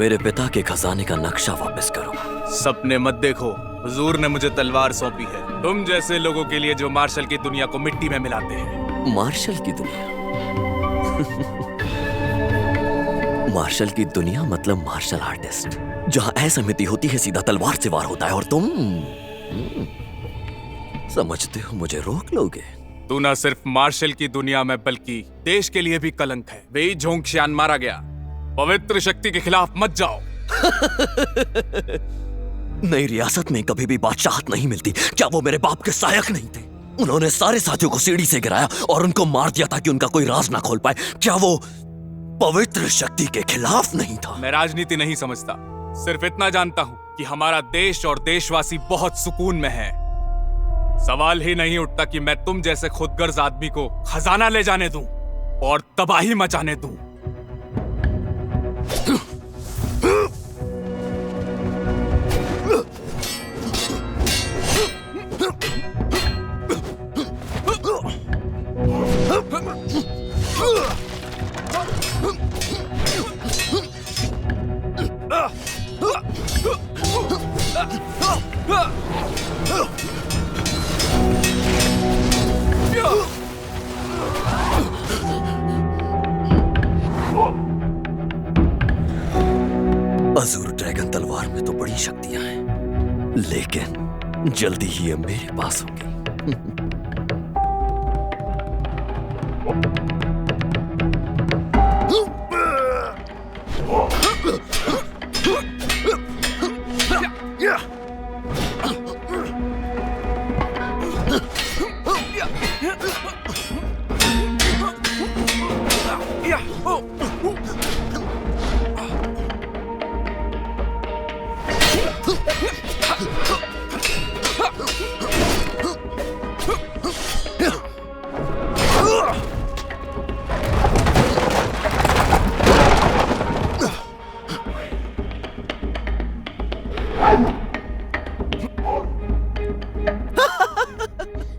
मेरे पिता के खजाने का नक्शा वापस करो। सपने मत देखो, हुजूर ने मुझे तलवार सौंपी है, तुम जैसे लोगों के लिए जो मार्शल की दुनिया को मिट्टी में मिलाते हैं। मार्शल की दुनिया? मार्शल की दुनिया मतलब मार्शल आर्टिस्ट, जहां असहमति होती है सीधा तलवार से वार होता है, और तुम समझते हो मुझे रोक लोगे? तू न सिर्फ मार्शल की दुनिया में बल्कि देश के लिए भी कलंक है। वेई झोंगशियान मारा गया, पवित्र शक्ति के खिलाफ मत जाओ। नई रियासत में कभी भी बादशाहत नहीं मिलती। क्या वो मेरे बाप के सहायक नहीं थे? उन्होंने सारे साथियों को सीढ़ी से गिराया और उनको मार दिया ताकि उनका कोई राज ना खोल पाए। क्या वो पवित्र शक्ति के खिलाफ नहीं था? मैं राजनीति नहीं समझता, सिर्फ इतना जानता हूँ कि हमारा देश और देशवासी बहुत सुकून में हैं। सवाल ही नहीं उठता कि मैं तुम जैसे खुदगर्ज आदमी को खजाना ले जाने दूं और तबाही मचाने दूं। अज़ूर ड्रैगन तलवार में तो बड़ी शक्तियां हैं, लेकिन जल्दी ही ये मेरे पास होगी।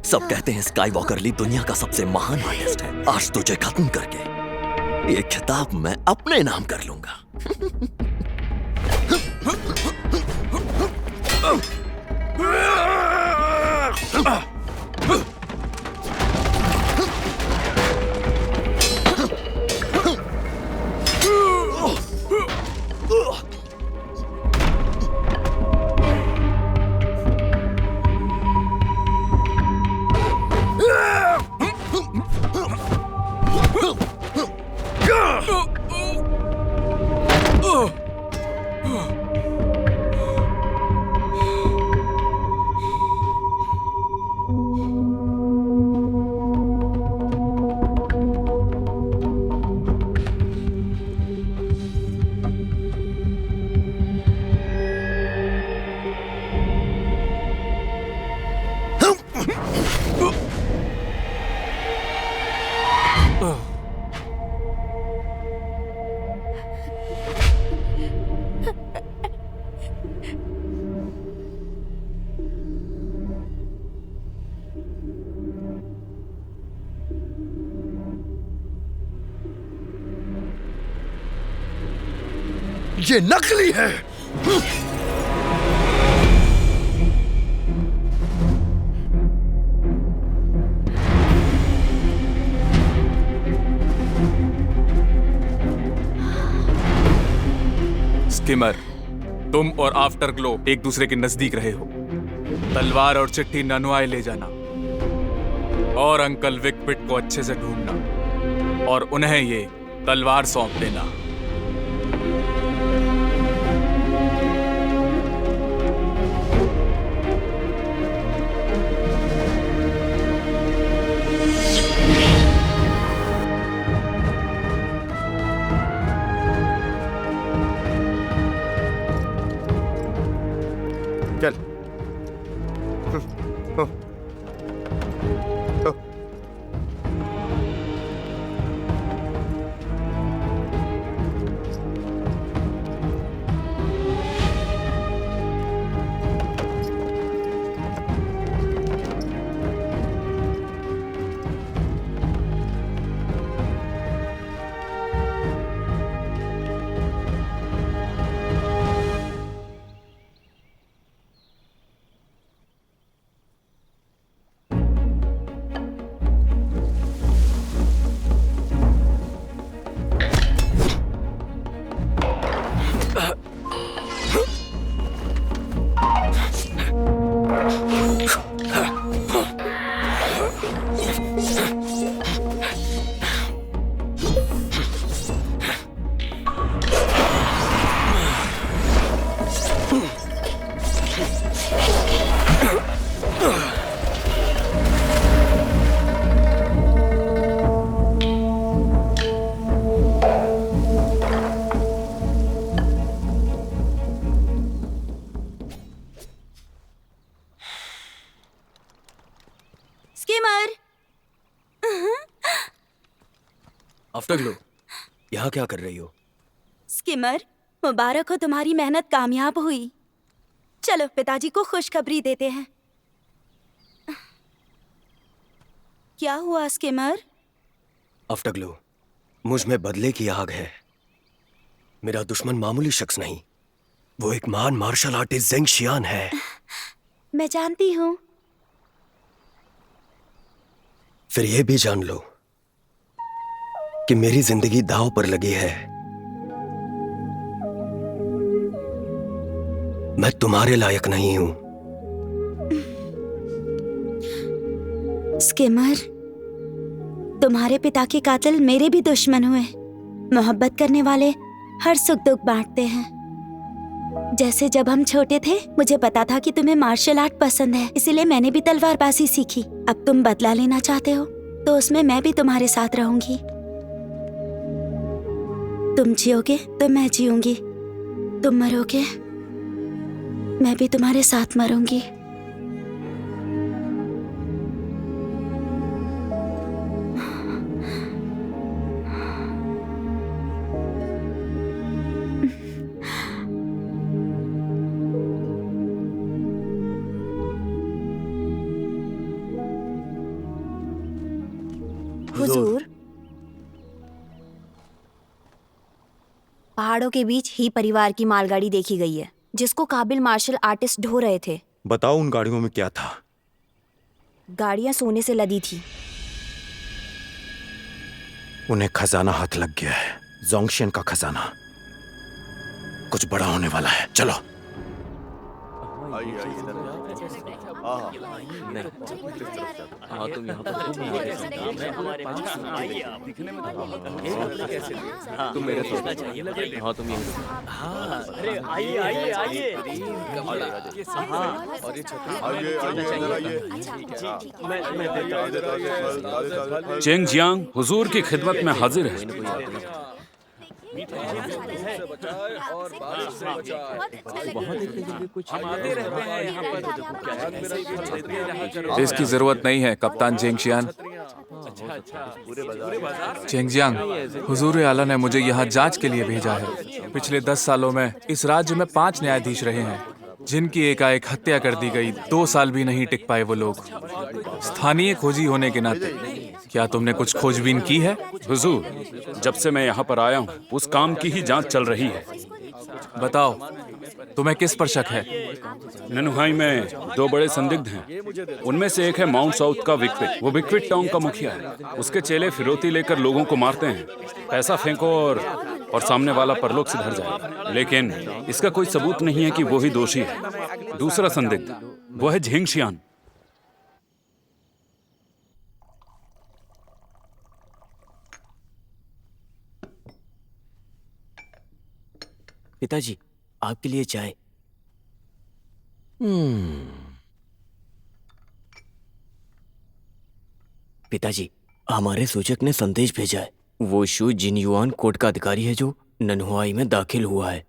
सब कहते हैं स्काई वॉकर ली दुनिया का सबसे महान आर्टिस्ट है। आज तुझे खत्म करके ये खिताब मैं अपने नाम कर लूंगा। ये नकली है। स्किमर, तुम और आफ्टर ग्लो एक दूसरे के नजदीक रहे हो। तलवार और चिट्ठी ननवाए ले जाना और अंकल विकपिट को अच्छे से ढूंढना और उन्हें ये तलवार सौंप देना। चल। स्किमर। आफ्टरग्लो, यहाँ क्या कर रही हो? स्किमर, मुबारक हो, तुम्हारी मेहनत कामयाब हुई। चलो पिताजी को खुशखबरी देते हैं। क्या हुआ स्किमर? आफ्टरग्लो, मुझ में बदले की आग है। मेरा दुश्मन मामूली शख्स नहीं, वो एक महान मार्शल आर्टिस्ट ज़ेंग शियान है। मैं जानती हूँ। फिर ये भी जान लो कि मेरी जिंदगी दांव पर लगी है। मैं तुम्हारे लायक नहीं हूं। स्किमर, तुम्हारे पिता के कातिल मेरे भी दुश्मन हुए। मोहब्बत करने वाले हर सुख दुख बांटते हैं। जैसे जब हम छोटे थे, मुझे पता था कि तुम्हें मार्शल आर्ट पसंद है, इसीलिए मैंने भी तलवारबाजी सीखी। अब तुम बदला लेना चाहते हो, तो उसमें मैं भी तुम्हारे साथ रहूंगी। तुम जियोगे तो मैं जीऊंगी, तुम मरोगे मैं भी तुम्हारे साथ मरूंगी। हुजूर, पहाड़ों के बीच ही परिवार की मालगाड़ी देखी गई है, जिसको काबिल मार्शल आर्टिस्ट ढो रहे थे। बताओ उन गाड़ियों में क्या था? गाड़ियां सोने से लदी थी। उन्हें खजाना हाथ लग गया है, जोंगशियन का खजाना। कुछ बड़ा होने वाला है, चलो। चेंग जियांग हुजूर की खिदमत में हाजिर है। इसकी जरूरत नहीं है कप्तान ज़ेंग शियान। चेंग जियांग, हुजूर आला ने मुझे यहाँ जांच के लिए भेजा है। पिछले 10 सालों में इस राज्य में 5 न्यायाधीश रहे हैं, जिनकी एकाएक हत्या कर दी गई। 2 साल भी नहीं टिक पाए वो लोग। स्थानीय खोजी होने के नाते क्या तुमने कुछ खोजबीन की है? हुजूर, जब से मैं यहाँ पर आया हूँ, उस काम की ही जांच चल रही है। बताओ, तुम्हें किस पर शक है? ननुहाई में 2 बड़े संदिग्ध हैं। उनमें से एक है माउंट साउथ का विकपिट। वो विकपिट टाउन का मुखिया है। उसके चेले फिरौती लेकर लोगों को मारते हैं। पैसा फेंको और सामने वाला परलोक से धर जाए। लेकिन इसका कोई सबूत नहीं है कि वो ही दोषी है। दूसरा संदिग्ध वो है ज़ेंग शियान। पिताजी, आपके लिए चाय। पिताजी, हमारे सूचक ने संदेश भेजा है। वो शू जिनयुआन कोर्ट का अधिकारी है जो ननहुआई में दाखिल हुआ है।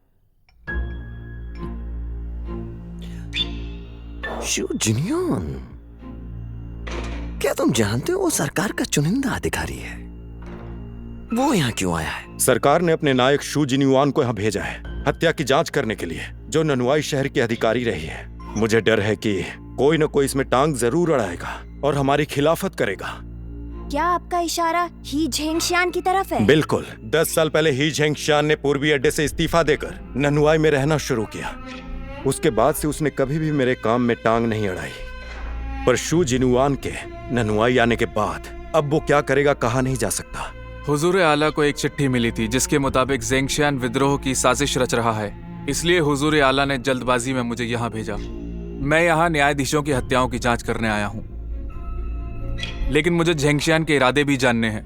शू जिनयुआन? क्या तुम जानते हो वो सरकार का चुनिंदा अधिकारी है? वो यहाँ क्यों आया है? सरकार ने अपने नायक शू जिनयुआन को यहाँ भेजा है हत्या की जांच करने के लिए, जो ननुआई शहर की अधिकारी रही है। मुझे डर है कि कोई न कोई इसमें टांग जरूर अड़ाएगा और हमारी खिलाफत करेगा। क्या आपका इशारा ही ज़ेंग शियान की तरफ है? बिल्कुल। 10 साल पहले ही ज़ेंग शियान ने पूर्वी अड्डे से इस्तीफा देकर ननुआई में रहना शुरू किया। उसके बाद से उसने कभी भी मेरे काम में टांग नहीं अड़ाई। पर शू जिनयुआन के ननुआई आने के बाद अब वो क्या करेगा कहा नहीं जा सकता। हुजूर आला को एक चिट्ठी मिली थी जिसके मुताबिक ज़ेंग शियान विद्रोह की साजिश रच रहा है। इसलिए हुजूर आला ने जल्दबाजी में मुझे यहाँ भेजा। मैं यहाँ न्यायाधीशों की हत्याओं की जांच करने आया हूँ, लेकिन मुझे ज़ेंग शियान के इरादे भी जानने हैं।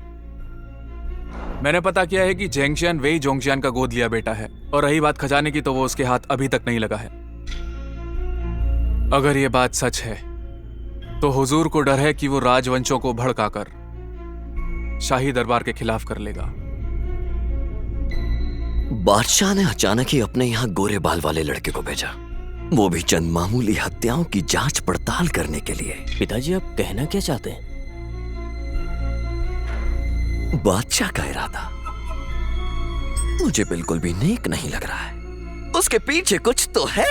मैंने पता किया है कि ज़ेंग शियान वेई जोंगशियान का गोद लिया बेटा है, और रही बात खजाने की, तो वो उसके हाथ अभी तक नहीं लगा है। अगर ये बात सच है तो हुजूर को डर है कि वो राजवंशों को भड़काकर शाही दरबार के खिलाफ कर लेगा। बादशाह ने अचानक ही अपने यहाँ गोरे बाल वाले लड़के को भेजा, वो भी चंद मामूली हत्याओं की जांच पड़ताल करने के लिए। पिताजी, आप कहना क्या चाहते हैं? बादशाह का इरादा मुझे बिल्कुल भी नेक नहीं लग रहा है। उसके पीछे कुछ तो है।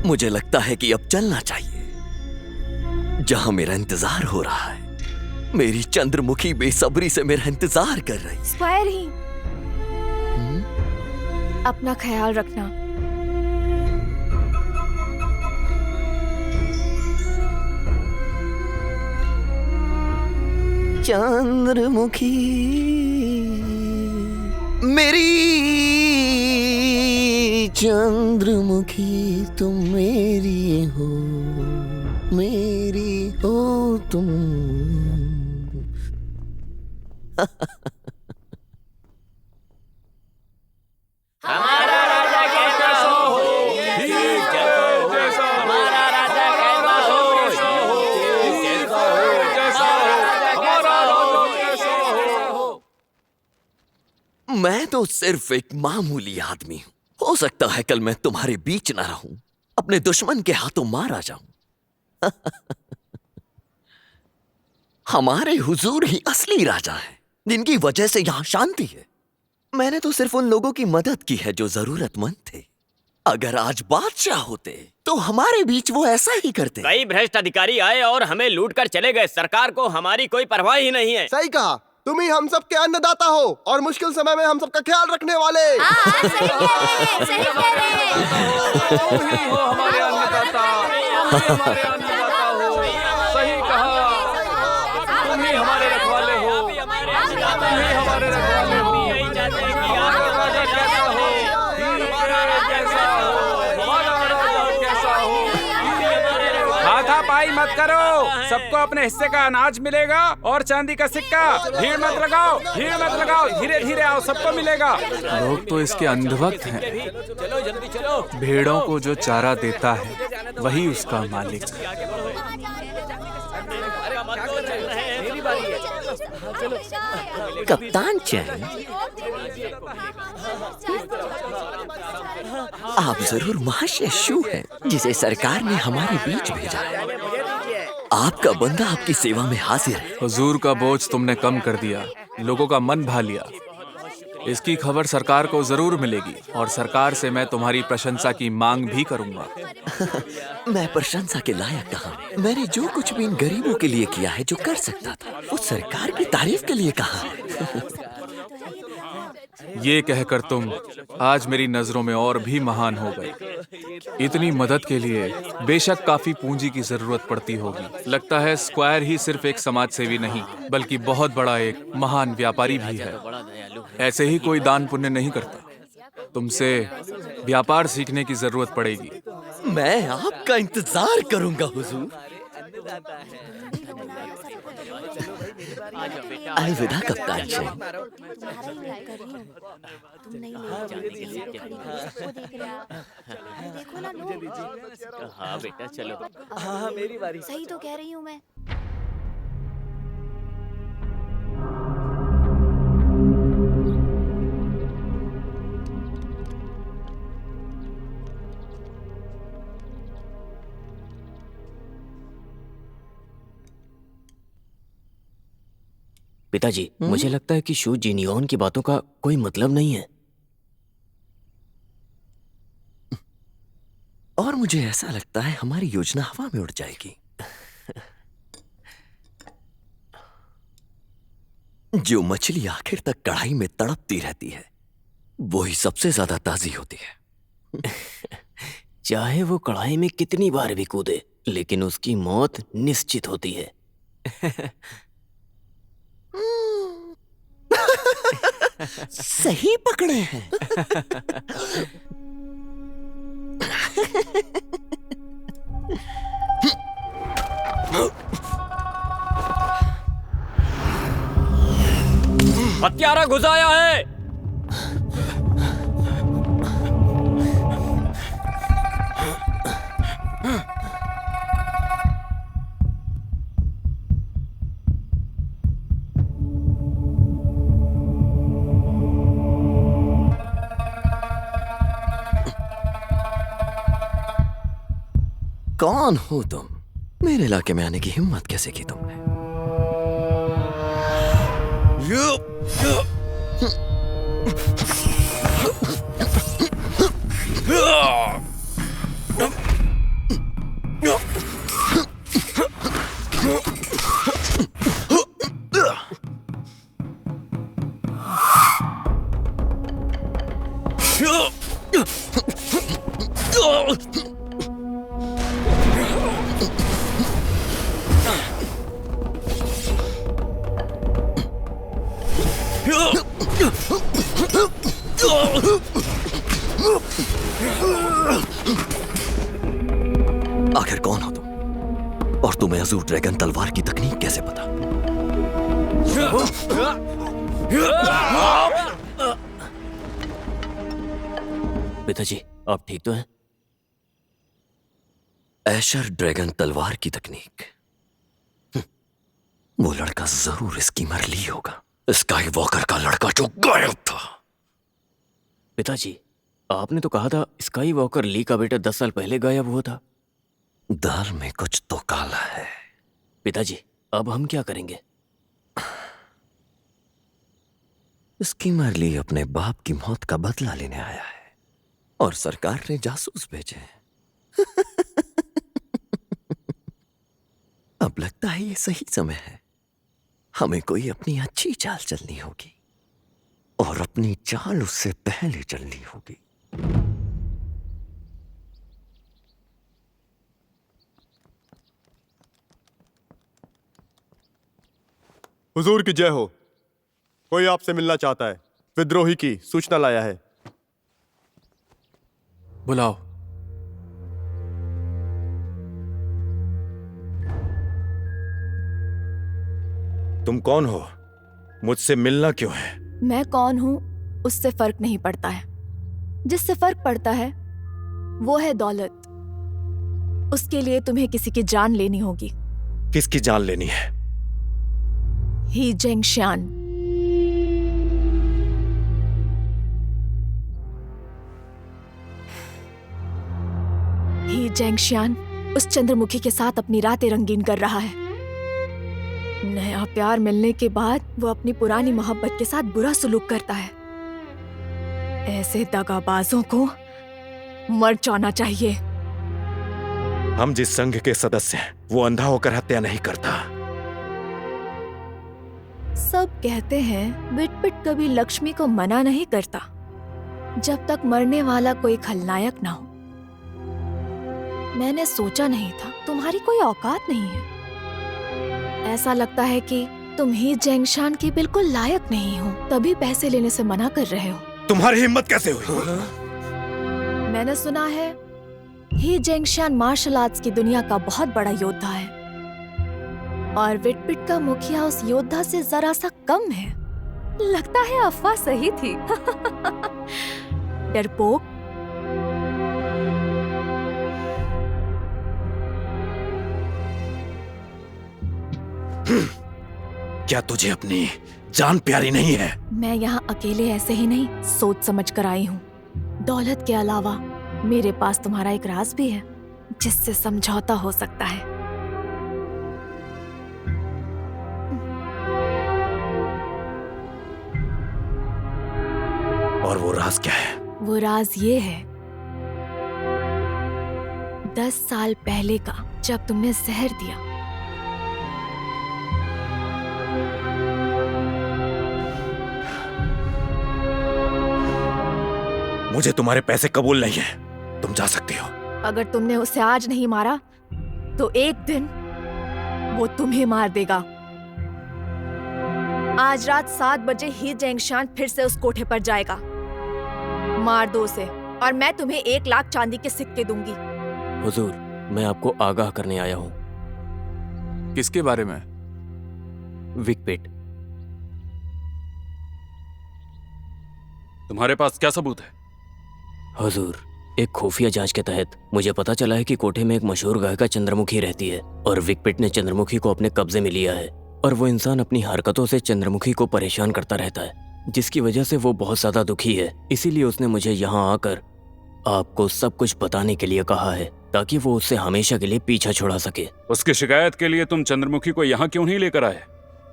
मुझे लगता है कि अब चलना चाहिए। जहां मेरा इंतजार हो रहा है, मेरी चंद्रमुखी बेसब्री से मेरा इंतजार कर रही। स्क्वायर ही अपना ख्याल रखना। चंद्रमुखी मेरी चंद्रमुखी, तुम मेरी हो तुम। हमारा राजा कैसा हो, हमारा राजा कैसा हो। मैं तो सिर्फ एक मामूली आदमी हूं। हो सकता है कल मैं तुम्हारे बीच ना रहूं, अपने दुश्मन के हाथों मारा जाऊं। हमारे हुजूर ही असली राजा हैं, जिनकी वजह से यहां शांति है। मैंने तो सिर्फ उन लोगों की मदद की है जो जरूरतमंद थे। अगर आज बादशाह होते तो हमारे बीच वो ऐसा ही करते। कई भ्रष्ट अधिकारी आए और हमें लूट कर चले गए। सरकार को हमारी कोई परवाह ही नहीं है। सही कहा, तुम ही हम सब के अन्नदाता हो और मुश्किल समय में हम सबका ख्याल रखने वाले। सही कह रहे हैं। तुम ही हो हमारे अन्नदाता, तुम ही हमारे अन्नदाता हो। सही कहा, तुम ही हमारे रखवाले हो, तुम ही हमारे रखवाले हो। हमारा राजा कैसा हो, हमारा कैसा हो, हमारा राजा कैसा हो। हाथापाई मत करो, सबको अपने हिस्से का अनाज मिलेगा और चांदी का सिक्का। भीड़ मत लगाओ, भीड़ मत लगाओ, धीरे धीरे आओ, सबको मिलेगा। लोग तो इसके अंधभक्त हैं। चलो जल्दी चलो। भेड़ों को जो चारा देता है वही उसका मालिक। कप्तान चैन, आप जरूर महाशय शू हैं, जिसे सरकार ने हमारे बीच भेजा है। आपका बंदा आपकी सेवा में हाजिर है। हुजूर का बोझ तुमने कम कर दिया, लोगों का मन भा लिया। इसकी खबर सरकार को जरूर मिलेगी और सरकार से मैं तुम्हारी प्रशंसा की मांग भी करूंगा। मैं प्रशंसा के लायक कहाँ? मैंने जो कुछ भी इन गरीबों के लिए किया है, जो कर सकता था, वो सरकार की तारीफ के लिए कहा है। ये कहकर तुम आज मेरी नजरों में और भी महान हो गए। इतनी मदद के लिए बेशक काफी पूंजी की जरूरत पड़ती होगी। लगता है स्क्वायर ही सिर्फ एक समाज सेवी नहीं, बल्कि बहुत बड़ा एक महान व्यापारी भी है। ऐसे ही कोई दान पुण्य नहीं करता। तुमसे व्यापार सीखने की जरूरत पड़ेगी। मैं आपका इंतजार करूंगा हुजूर। अलविदा कप्तान चैन। तुम नहीं ले देखो ना लोग। हाँ बेटा चलो। सही तो कह रही हूँ मैं। पिताजी, मुझे लगता है कि शू जिनियॉन की बातों का कोई मतलब नहीं है। और मुझे ऐसा लगता है हमारी योजना हवा में उड़ जाएगी। जो मछली आखिर तक कढ़ाई में तड़पती रहती है, वो ही सबसे ज्यादा ताजी होती है। चाहे वो कढ़ाई में कितनी बार भी कूदे, लेकिन उसकी मौत निश्चित होती है। सही पकड़े हैं। हत्यारा घुसाया है। कौन हो तुम? मेरे इलाके में आने की हिम्मत कैसे की तुमने? आखिर कौन हो तुम? और तुम्हें अजूर ड्रैगन तलवार की तकनीक कैसे पता? पिताजी, आप ठीक तो हैं? एशर ड्रैगन तलवार की तकनीक। वो लड़का जरूर इसकी मरली होगा, स्काई वॉकर का लड़का जो गायब था। पिताजी, आपने तो कहा था स्काई वॉकर ली का बेटा 10 साल पहले गायब हुआ था। दाल में कुछ तो काला है। पिताजी, अब हम क्या करेंगे? इसकी मरली अपने बाप की मौत का बदला लेने आया है और सरकार ने जासूस भेजे हैं। अब लगता है ये सही समय है। हमें कोई अपनी अच्छी चाल चलनी होगी और अपनी चाल उससे पहले चलनी होगी। हुजूर की जय हो। कोई आपसे मिलना चाहता है। विद्रोही की सूचना लाया है। बुलाओ। तुम कौन हो? मुझसे मिलना क्यों है? मैं कौन हूँ उससे फर्क नहीं पड़ता है। जिससे फर्क पड़ता है वो है दौलत। उसके लिए तुम्हें किसी की जान लेनी होगी। किसकी जान लेनी है? ही जेंगशियान। ही जेंगशियान उस चंद्रमुखी के साथ अपनी रातें रंगीन कर रहा है। नया प्यार मिलने के बाद वो अपनी पुरानी मोहब्बत के साथ बुरा सलूक करता है। ऐसे दगाबाजों को मर जाना चाहिए। हम जिस संघ के सदस्य हैं वो अंधा होकर हत्या नहीं करता। सब कहते हैं विटपिट कभी लक्ष्मी को मना नहीं करता जब तक मरने वाला कोई खलनायक ना हो। मैंने सोचा नहीं था तुम्हारी कोई औकात नहीं है। ऐसा लगता है कि तुम ही जेंगशान के बिल्कुल लायक नहीं हो, तभी पैसे लेने से मना कर रहे हो। तुम्हारी हिम्मत कैसे हुई? मैंने सुना है ही जेंगशान मार्शल आर्ट्स की दुनिया का बहुत बड़ा योद्धा है और विटपिट का मुखिया उस योद्धा से जरा सा कम है। लगता है अफवाह सही थी। डरपोक। क्या तुझे अपनी जान प्यारी नहीं है? मैं यहाँ अकेले ऐसे ही नहीं सोच समझ कर आई हूँ। दौलत के अलावा मेरे पास तुम्हारा एक राज भी है जिससे समझौता हो सकता है। और वो राज क्या है? वो राज ये है, 10 साल पहले का जब तुमने जहर दिया। मुझे तुम्हारे पैसे कबूल नहीं है। तुम जा सकती हो। अगर तुमने उसे आज नहीं मारा तो एक दिन वो तुम्हें मार देगा। आज रात 7 बजे ही जेंगशान फिर से उस कोठे पर जाएगा। मार दो उसे और मैं तुम्हें 1 लाख चांदी के सिक्के दूंगी। हुजूर, मैं आपको आगाह करने आया हूँ। किसके बारे में? विकपिट। तुम्हारे पास क्या सबूत है? हुजूर, एक खुफिया जांच के तहत मुझे पता चला है कि कोठे में एक मशहूर गायिका चंद्रमुखी रहती है और विकपिट ने चंद्रमुखी को अपने कब्जे में लिया है और वो इंसान अपनी हरकतों से चंद्रमुखी को परेशान करता रहता है, जिसकी वजह से वो बहुत ज्यादा दुखी है। इसीलिए उसने मुझे यहाँ आकर आपको सब कुछ बताने के लिए कहा है। ताकि वो उससे हमेशा के लिए पीछा छुड़ा सके। उसकी शिकायत के लिए तुम चंद्रमुखी को यहाँ क्यों नहीं लेकर आए?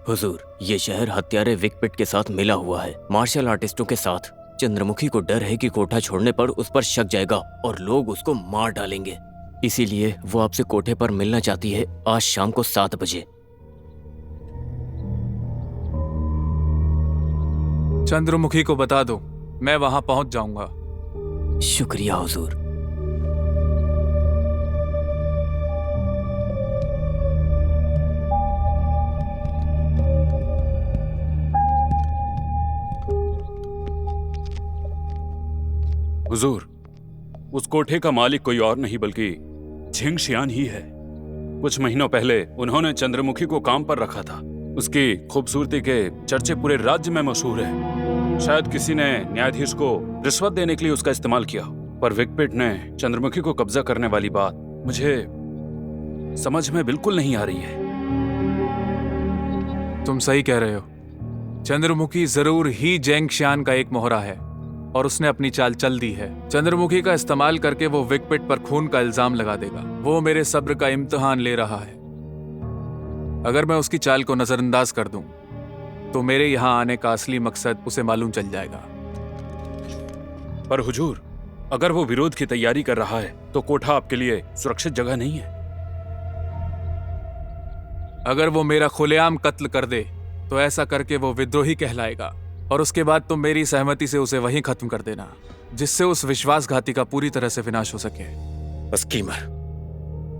हुजूर, ये शहर हत्यारे विकपिट के साथ मिला हुआ है, मार्शल आर्टिस्टों के साथ। चंद्रमुखी को डर है कि कोठा छोड़ने पर उस पर शक जाएगा और लोग उसको मार डालेंगे। इसीलिए वो आपसे कोठे पर मिलना चाहती है आज शाम को 7 बजे। चंद्रमुखी को बता दो, मैं वहां पहुंच जाऊंगा। शुक्रिया हुजूर। हुजूर, उस कोठे का मालिक कोई और नहीं बल्कि झिंगशियान ही है। कुछ महीनों पहले उन्होंने चंद्रमुखी को काम पर रखा था। उसकी खूबसूरती के चर्चे पूरे राज्य में मशहूर है। शायद किसी ने न्यायाधीश को रिश्वत देने के लिए उसका इस्तेमाल किया, पर विकपिट ने चंद्रमुखी को कब्जा करने वाली बात मुझे समझ में बिल्कुल नहीं आ रही है। तुम सही कह रहे हो। चंद्रमुखी जरूर ही जेंगशियान का एक मोहरा है और उसने अपनी चाल चल दी है। चंद्रमुखी का इस्तेमाल करके वो विकपिट पर खून का इल्जाम लगा देगा। वो मेरे सब्र का इम्तिहान ले रहा है। अगर मैं उसकी चाल को नजरअंदाज कर दूं, तो मेरे यहां आने का असली मकसद उसे मालूम चल जाएगा। पर हुजूर, अगर वो विरोध की तैयारी कर रहा है तो कोठा आपके लिए सुरक्षित जगह नहीं है। अगर वो मेरा खुलेआम कत्ल कर दे तो ऐसा करके वो विद्रोही कहलाएगा और उसके बाद तुम मेरी सहमति से उसे वहीं खत्म कर देना, जिससे उस विश्वासघाती का पूरी तरह से विनाश हो सके। स्कीमर,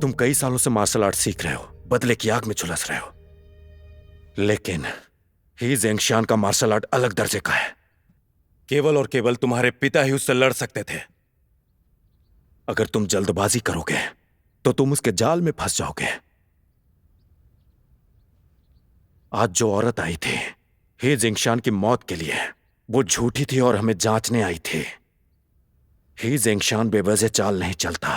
तुम कई सालों से मार्शल आर्ट सीख रहे हो, बदले की आग में झुलस रहे हो, लेकिन ही जेंगशियान का मार्शल आर्ट अलग दर्जे का है। केवल और केवल तुम्हारे पिता ही उससे लड़ सकते थे। अगर तुम जल्दबाजी करोगे तो तुम उसके जाल में फंस जाओगे। आज जो औरत आई थी ही जेंगशियान की मौत के लिए, वो झूठी थी और हमें जांचने आई थी। ही जेंगशियान बेवजह चाल नहीं चलता।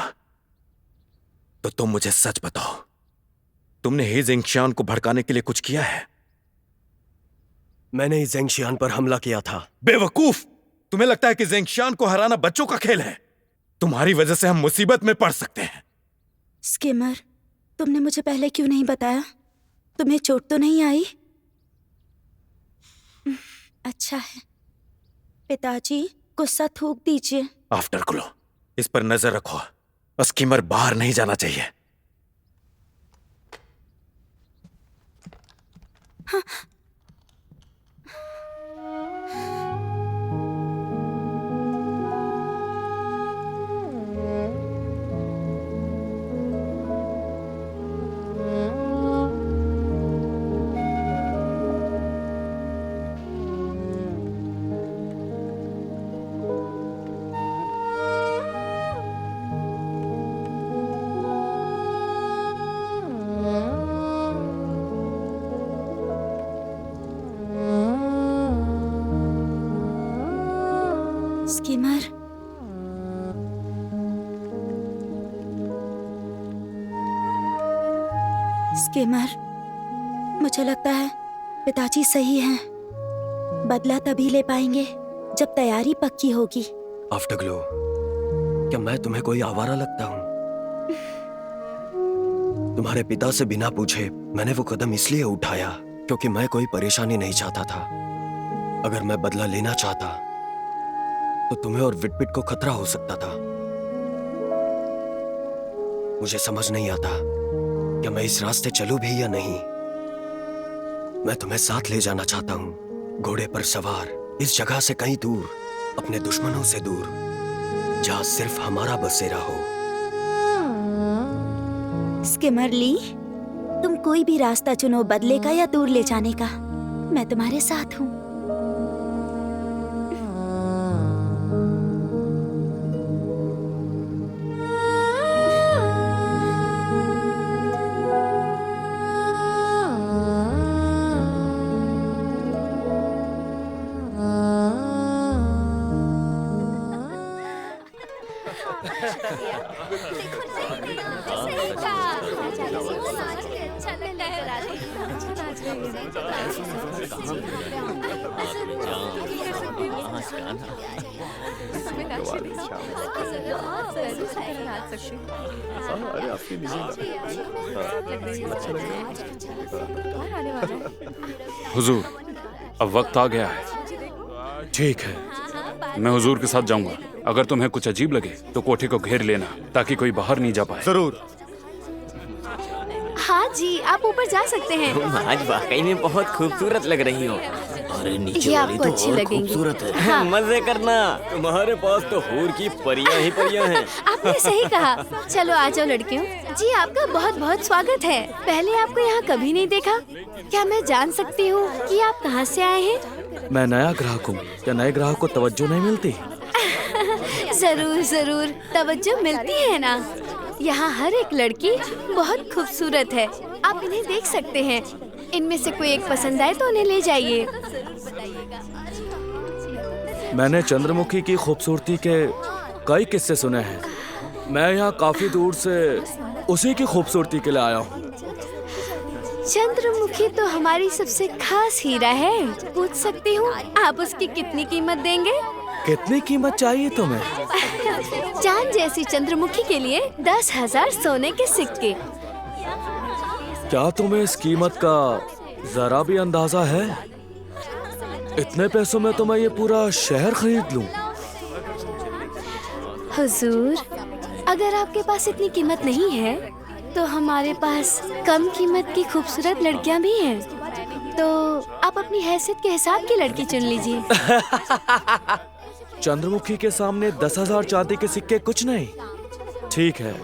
तो तुम मुझे सच बताओ, तुमने ही जेंगशियान को भड़काने के लिए कुछ किया है? मैंने ही जेंगशियान पर हमला किया था। बेवकूफ! तुम्हें लगता है कि जेंगशियान को हराना बच्चों का खेल है? तुम्हारी वजह से हम मुसीबत में पड़ सकते हैं। स्किमर, तुमने मुझे पहले क्यों नहीं बताया? तुम्हें चोट तो नहीं आई? अच्छा है। पिताजी, गुस्सा थूक दीजिए। आफ्टर ग्लो, इस पर नजर रखो। स्कीमर बाहर नहीं जाना चाहिए। हाँ। स्कीमर, स्कीमर, मुझे लगता है पिताजी सही हैं। बदला तभी ले पाएंगे जब तैयारी पक्की होगी। आफ्टरग्लो, क्या मैं तुम्हें कोई आवारा लगता हूँ? तुम्हारे पिता से बिना पूछे मैंने वो कदम इसलिए उठाया क्योंकि मैं कोई परेशानी नहीं चाहता था। अगर मैं बदला लेना चाहता तो तुम्हें और विटपिट को खतरा हो सकता था। मुझे समझ नहीं आता कि मैं इस रास्ते चलूं भी या नहीं। मैं तुम्हें साथ ले जाना चाहता हूं, घोड़े पर सवार, इस जगह से कहीं दूर, अपने दुश्मनों से दूर, जहां सिर्फ हमारा बसेरा हो। स्किमर ली, तुम कोई भी रास्ता चुनो, बदले का या दूर ले जाने का, मैं तुम्हारे साथ हूँ। हुजूर, अब वक्त आ गया है। ठीक है, मैं हुजूर के साथ जाऊंगा। अगर तुम्हें कुछ अजीब लगे तो कोठे को घेर लेना ताकि कोई बाहर नहीं जा पाए। जरूर। हाँ जी, आप ऊपर जा सकते हैं। तुम आज वाकई में बहुत खूबसूरत लग रही हो। अरे नीचे ये वाली आपको तो अच्छी और लगेंगी। खूबसूरत है। हाँ। मजे करना, तुम्हारे पास तो हूर की परियां ही परियां हैं। आपने सही कहा। चलो आ जाओ लड़कियों। जी आपका बहुत बहुत स्वागत है। पहले आपको यहाँ कभी नहीं देखा। क्या मैं जान सकती हूँ कि आप कहाँ से आए हैं? मैं नया ग्राहक हूँ। क्या नए ग्राहक को तवज्जो नहीं मिलती? जरूर जरूर तवज्जो मिलती है ना। यहाँ हर एक लड़की बहुत खूबसूरत है। आप इन्हें देख सकते हैं। इनमें से कोई एक पसंद आए तो उन्हें ले जाइए। मैंने चंद्रमुखी की खूबसूरती के कई किस्से सुने हैं। मैं यहाँ काफी दूर से उसी की खूबसूरती के लिए आया हूँ। चंद्रमुखी तो हमारी सबसे खास हीरा है। पूछ सकती हूँ आप उसकी कितनी कीमत देंगे? कितनी कीमत चाहिए तुम्हें? चांद जैसी चंद्रमुखी के लिए 10,000 सोने के सिक्के। क्या तुम्हें इस कीमत का जरा भी अंदाजा है? इतने पैसों में तो मैं ये पूरा शहर खरीद लूं। हुजूर, अगर आपके पास इतनी कीमत नहीं है तो हमारे पास कम कीमत की खूबसूरत लड़कियां भी हैं। तो आप अपनी हैसियत के हिसाब की लड़की चुन लीजिए। चंद्रमुखी के सामने 10,000 चांदी के सिक्के कुछ नहीं। ठीक है,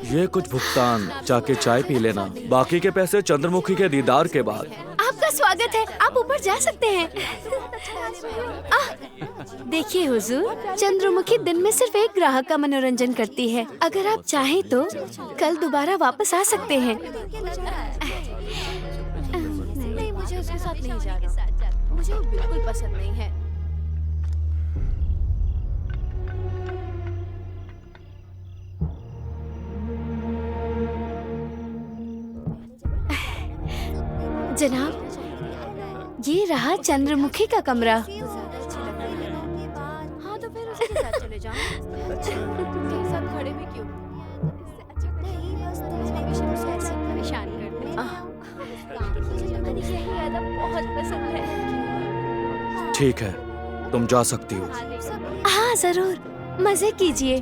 ये कुछ भुगतान जाके चाय पी लेना। बाकी के पैसे चंद्रमुखी के दीदार के बाद। आपका स्वागत है। आप ऊपर जा सकते हैं। देखिए हुजूर, चंद्रमुखी दिन में सिर्फ एक ग्राहक का मनोरंजन करती है। अगर आप चाहें तो कल दोबारा वापस आ सकते हैं। नहीं, मुझे उसके साथ नहीं जाना। मुझे वो बिल्कुल पसंद नहीं है। जनाब, ये रहा चंद्रमुखी का कमरा। हाँ तो फिर उसके साथ चले जाओ। उसके साथ खड़े भी क्यों? उसे ऐसे परेशान करते हैं। मुझे यही अदब बहुत पसंद है। ठीक है, तुम जा सकती हो। हाँ जरूर, मजे कीजिए।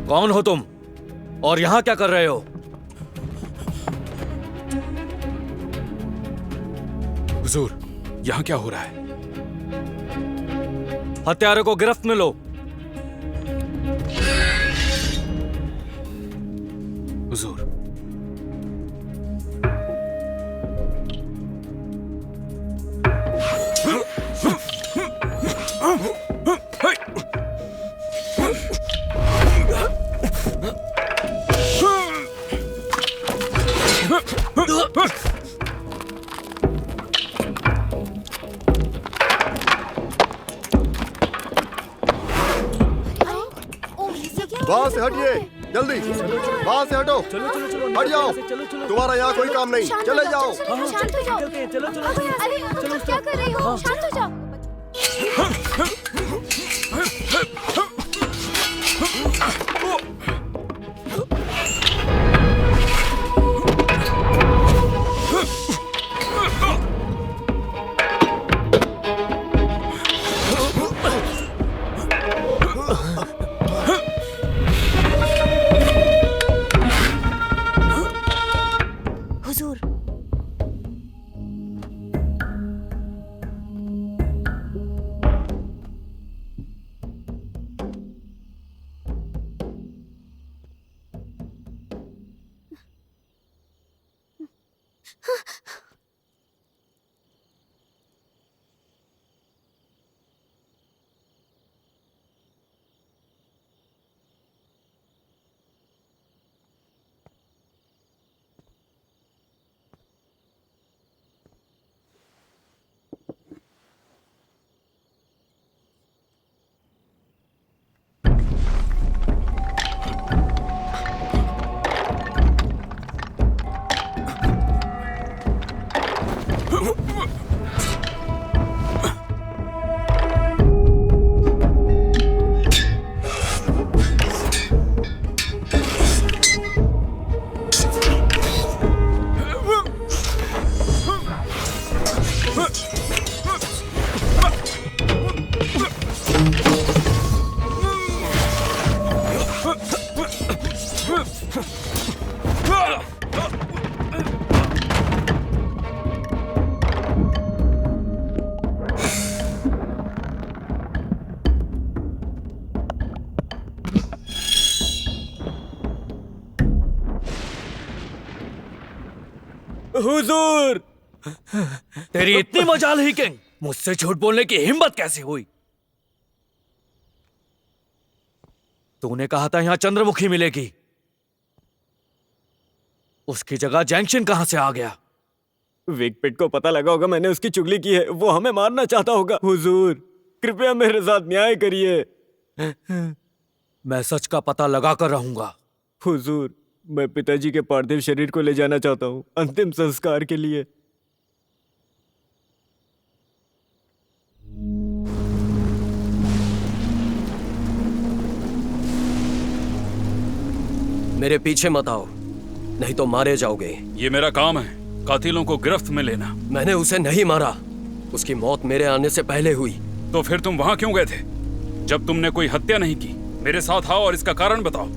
कौन हो तुम और यहाँ क्या कर रहे हो? हुजूर, यहाँ क्या हो रहा है? हत्यारे को गिरफ्त में लो। हुजूर, वहाँ से हटिए, जल्दी वहाँ से हटो। हट जाओ, तुम्हारा यहाँ कोई काम नहीं। चले जाओ। शांत हो जाओ। अरे आप क्या कर रही हो? शांत हो जाओ। हुजूर, हुजूर, तेरी इतनी मजाल ही किंग, मुझसे झूठ बोलने की हिम्मत कैसे हुई? तूने कहा था यहां चंद्रमुखी मिलेगी, उसकी जगह जैंक्शन कहां से आ गया? विकपिट को पता लगा होगा मैंने उसकी चुगली की है, वो हमें मारना चाहता होगा। हुजूर, कृपया मेरे साथ न्याय करिए। मैं सच का पता लगा कर रहूंगा। हुजूर, मैं पिताजी के पार्थिव शरीर को ले जाना चाहता हूँ अंतिम संस्कार के लिए। मेरे पीछे मत आओ, नहीं तो मारे जाओगे। ये मेरा काम है, कातिलों को गिरफ्त में लेना। मैंने उसे नहीं मारा, उसकी मौत मेरे आने से पहले हुई। तो फिर तुम वहां क्यों गए थे जब तुमने कोई हत्या नहीं की? मेरे साथ आओ और इसका कारण बताओ।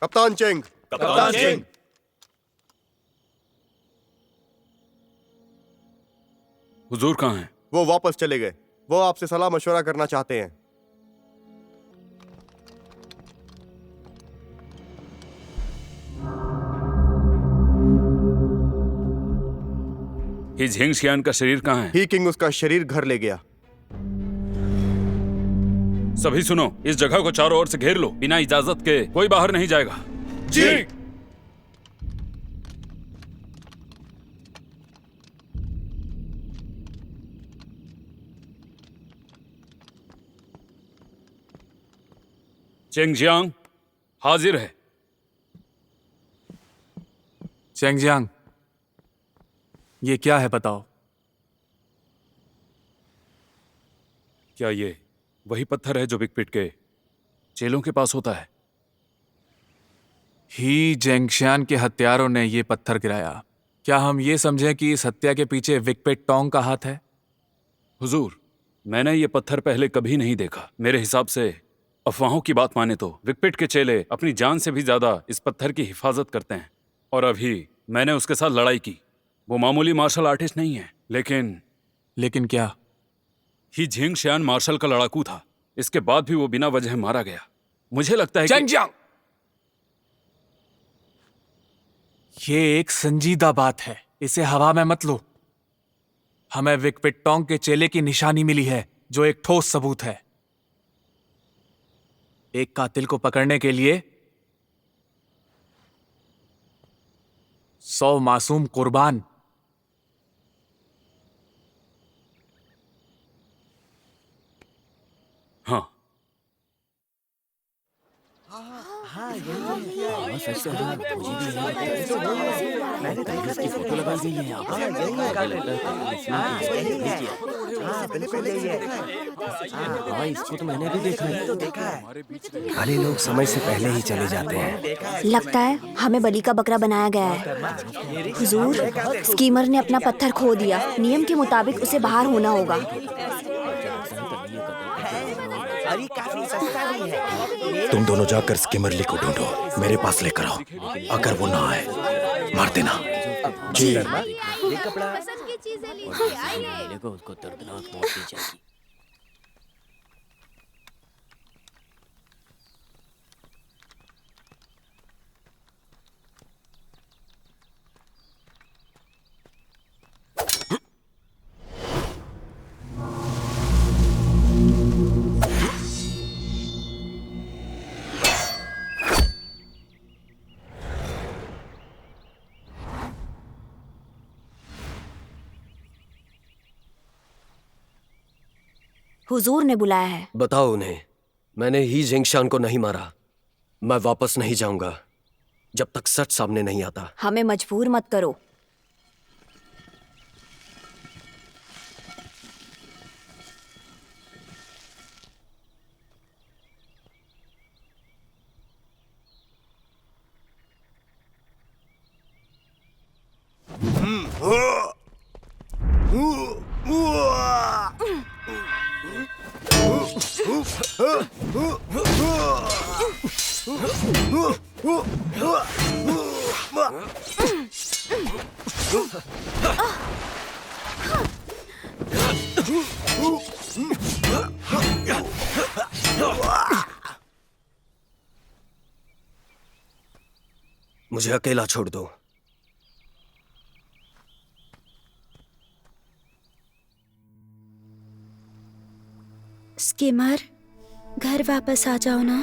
कप्तान चेंग। कप्तान चेंग। हुजूर कहाँ हैं? वो वापस चले गए। वो आपसे सलाह मशवरा करना चाहते हैं। ही झेंगशियान का शरीर कहाँ है? ही किंग उसका शरीर घर ले गया। सभी सुनो, इस जगह को चारों ओर से घेर लो। बिना इजाजत के कोई बाहर नहीं जाएगा। जी। चेंगजियांग हाजिर है। चेंगजियांग, ये क्या है बताओ? क्या ये वही पत्थर है जो विकपिट के चेलों के पास होता है? ही जेंगशियान के हत्यारों ने ये पत्थर गिराया। क्या हम ये समझें कि इस हत्या के पीछे विकपिट टोंग का हाथ है? हुजूर, मैंने ये पत्थर पहले कभी नहीं देखा। मेरे हिसाब से अफवाहों की बात माने तो विकपिट के चेले अपनी जान से भी ज्यादा इस पत्थर की हिफाजत करते हैं। और अभी मैंने उसके साथ लड़ाई की। वो मामूली मार्शल आर्टिस्ट नहीं है, लेकिन क्या? ही झेंगशियान मार्शल का लड़ाकू था। इसके बाद भी वो बिना वजह मारा गया। मुझे लगता है चेंगजियांग, ये एक संजीदा बात है, इसे हवा में मत लो। हमें विकपिट टोंग के चेले की निशानी मिली है जो एक ठोस सबूत है। एक कातिल को पकड़ने के लिए 100 मासूम कुर्बान। हाँ, सच कह रहा हूँ, मुझे भी मैंने देखा इसकी फोटो लगाई गई है यहाँ पर। हाँ, इसको तो मैंने भी देखा है। भले लोग समय से पहले ही चले जाते हैं। लगता है हमें बलि का बकरा बनाया गया है। हुजूर, स्कीमर ने अपना पत्थर खो दिया। नियम के मुताबिक उसे बाहर होना होगा। तुम दोनों जाकर स्कीमरली को ढूंढो, मेरे पास लेकर आओ। अगर वो ना आए, मार देना। जी। ये कपड़ा उसको दर्दनाक मौत दी जाएगी। हुजूर ने बुलाया है। बताओ उन्हें, मैंने ही जेंगशान को नहीं मारा। मैं वापस नहीं जाऊंगा जब तक सच सामने नहीं आता। हमें मजबूर मत करो। मुझे अकेला छोड़ दो। स्कीमर, घर वापस आ जाओ ना।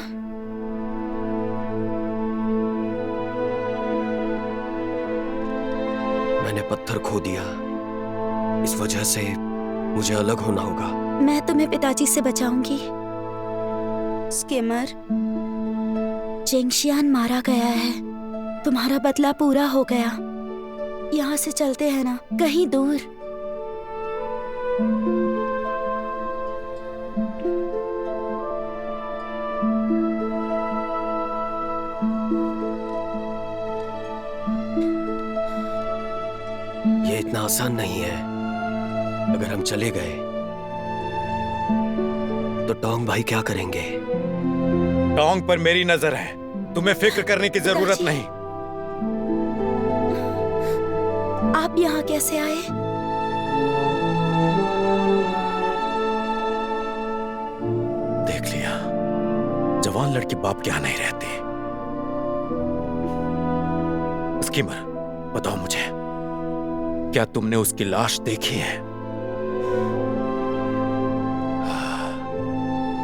मैंने पत्थर खो दिया, इस वजह से मुझे अलग होना होगा। मैं तुम्हें पिताजी से बचाऊंगी। स्कीमर, जेंगशियान मारा गया है। तुम्हारा बदला पूरा हो गया। यहाँ से चलते हैं ना, कहीं दूर। ये इतना आसान नहीं है। अगर हम चले गए तो टोंग भाई क्या करेंगे? टोंग पर मेरी नजर है, तुम्हें फिक्र करने की जरूरत नहीं। आप यहाँ कैसे आए? देख लिया, जवान लड़की बाप के यहाँ नहीं रहती। स्कीमर, बताओ मुझे, क्या तुमने उसकी लाश देखी है?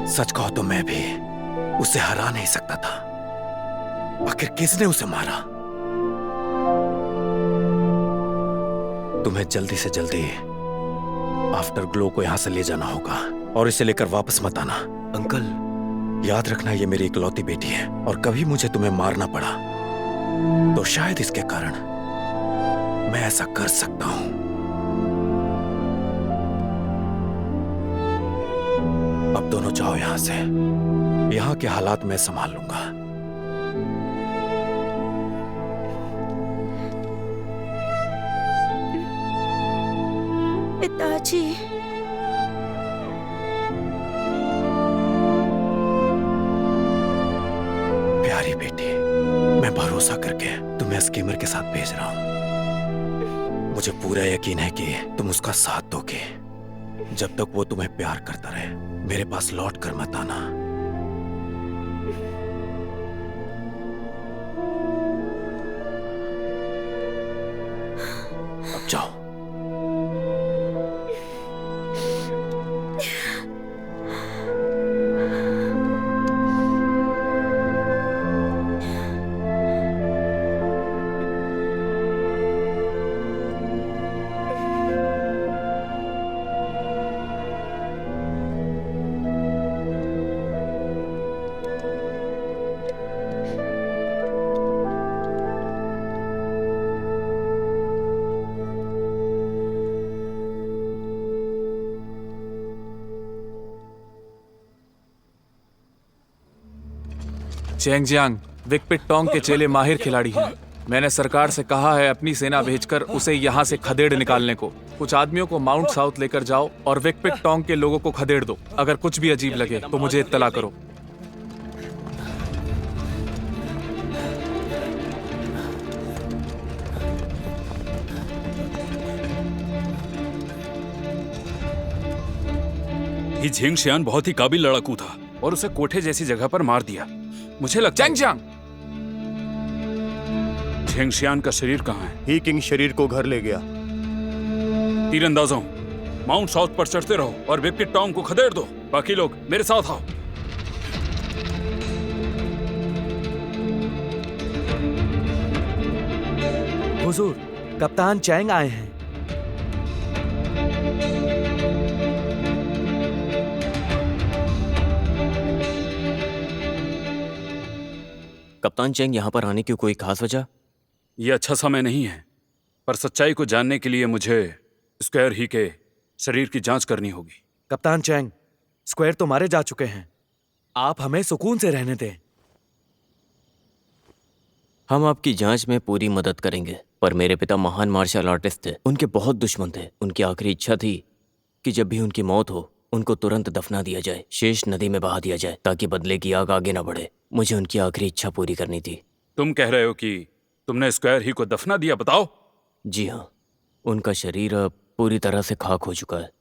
सच कहो तो मैं भी उसे हरा नहीं सकता था। आखिर किसने उसे मारा? तुम्हें जल्दी से जल्दी आफ्टर ग्लो को यहां से ले जाना होगा और इसे लेकर वापस मत आना। अंकल, याद रखना, ये मेरी इकलौती बेटी है और कभी मुझे तुम्हें मारना पड़ा तो शायद इसके कारण मैं ऐसा कर सकता हूं। अब दोनों जाओ यहां से। यहां के हालात मैं संभाल लूंगा। पिताजी, प्यारी बेटी, मैं भरोसा करके तुम्हें स्कीमर के साथ भेज रहा हूं। मुझे पूरा यकीन है कि तुम उसका साथ दोगे। जब तक वो तुम्हें प्यार करता रहे, मेरे पास लौट कर मत आना। अब जाओ। चेंगजियांग, विक्पिट टोंग के चेले माहिर खिलाड़ी हैं। मैंने सरकार से कहा है अपनी सेना भेजकर उसे यहाँ से खदेड़ निकालने को। कुछ आदमियों को माउंट साउथ लेकर जाओ और विक्पिट टोंग के लोगों को खदेड़ दो। अगर कुछ भी अजीब लगे तो मुझे इत्तला करो। ही झेंगशियान बहुत ही काबिल लड़ाकू था और उसे कोठे जैसी जगह पर मार दिया। मुझे लगता है झेंगशियान का शरीर कहाँ है? ही किंग शरीर को घर ले गया। तीरंदाजों, माउंट साउथ पर चढ़ते रहो और विक्पिट टोंग को खदेड़ दो। बाकी लोग मेरे साथ आओ। हुजूर, कप्तान चैंग आए हैं। कप्तान चैंग यहाँ पर आने की कोई खास वजह? यह अच्छा समय नहीं है, पर सच्चाई को जानने के लिए मुझे स्क्वायर ही के शरीर की जांच करनी होगी। कप्तान चैंग, स्क्वायर तो मारे जा चुके हैं। आप हमें सुकून से रहने दें। हम आपकी जांच में पूरी मदद करेंगे, पर मेरे पिता महान मार्शल आर्टिस्ट थे। उनके बहुत दुश्मन थे। उनकी आखिरी इच्छा थी कि जब भी उनकी मौत हो उनको तुरंत दफना दिया जाए, शेष नदी में बहा दिया जाए, ताकि बदले की आग आगे न बढ़े। मुझे उनकी आखिरी इच्छा पूरी करनी थी। तुम कह रहे हो कि तुमने स्क्वायर ही को दफना दिया? बताओ। जी हाँ, उनका शरीर अब पूरी तरह से खाक हो चुका है।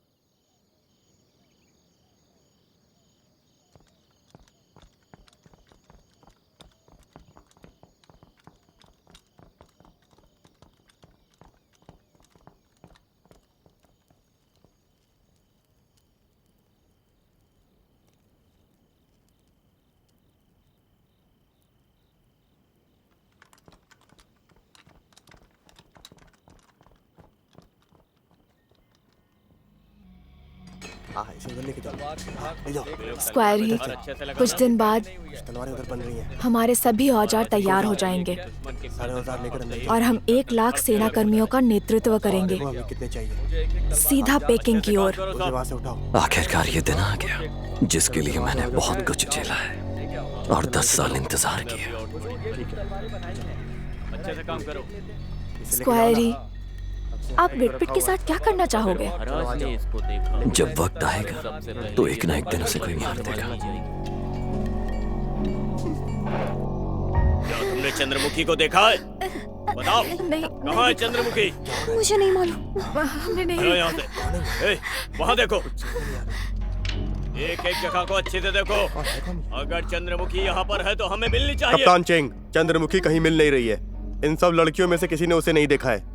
स्क्वायर ही, कुछ दिन बाद हमारे सभी औजार तैयार हो जाएंगे और हम 1 लाख सेना कर्मियों का नेतृत्व करेंगे, सीधा पेकिंग की ओर। आखिरकार ये दिन आ गया जिसके लिए मैंने बहुत कुछ झेला है और 10 साल इंतजार किया। स्क्वायर ही, आप विक्पिट के साथ क्या करना चाहोगे? जब वक्त आएगा तो एक ना एक दिन उसे कोई मार देगा। क्या तुमने चंद्रमुखी को देखा है? बताओ, कहाँ है चंद्रमुखी? मुझे नहीं मालूम। हमने नहीं। यहाँ से, वहाँ देखो। एक एक जगह को अच्छे से देखो। अगर चंद्रमुखी यहाँ पर है तो हमें मिलनी चाहिए। कप्तान चेंग, चंद्रमुखी कहीं मिल नहीं रही है। इन सब लड़कियों में से किसी ने उसे नहीं देखा है।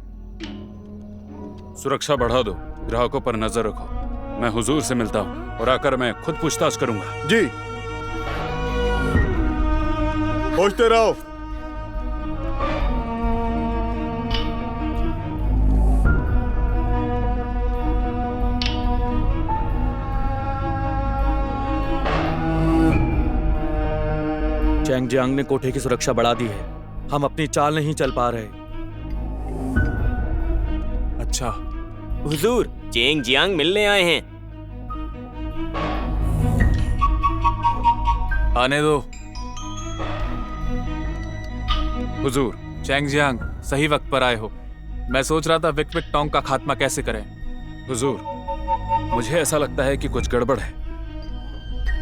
सुरक्षा बढ़ा दो, ग्राहकों पर नजर रखो। मैं हुजूर से मिलता हूँ और आकर मैं खुद पूछताछ करूंगा। जी, पूछते रहो। चैंगजियांग ने कोठे की सुरक्षा बढ़ा दी है। हम अपनी चाल नहीं चल पा रहे। अच्छा, हुजूर, चेंगजियांग मिलने आए हैं। आने दो। हुजूर, चेंगजियांग, सही वक्त पर आए हो। मैं सोच रहा था विक्पिट टोंग का खात्मा कैसे करें। हुजूर, मुझे ऐसा लगता है कि कुछ गड़बड़ है।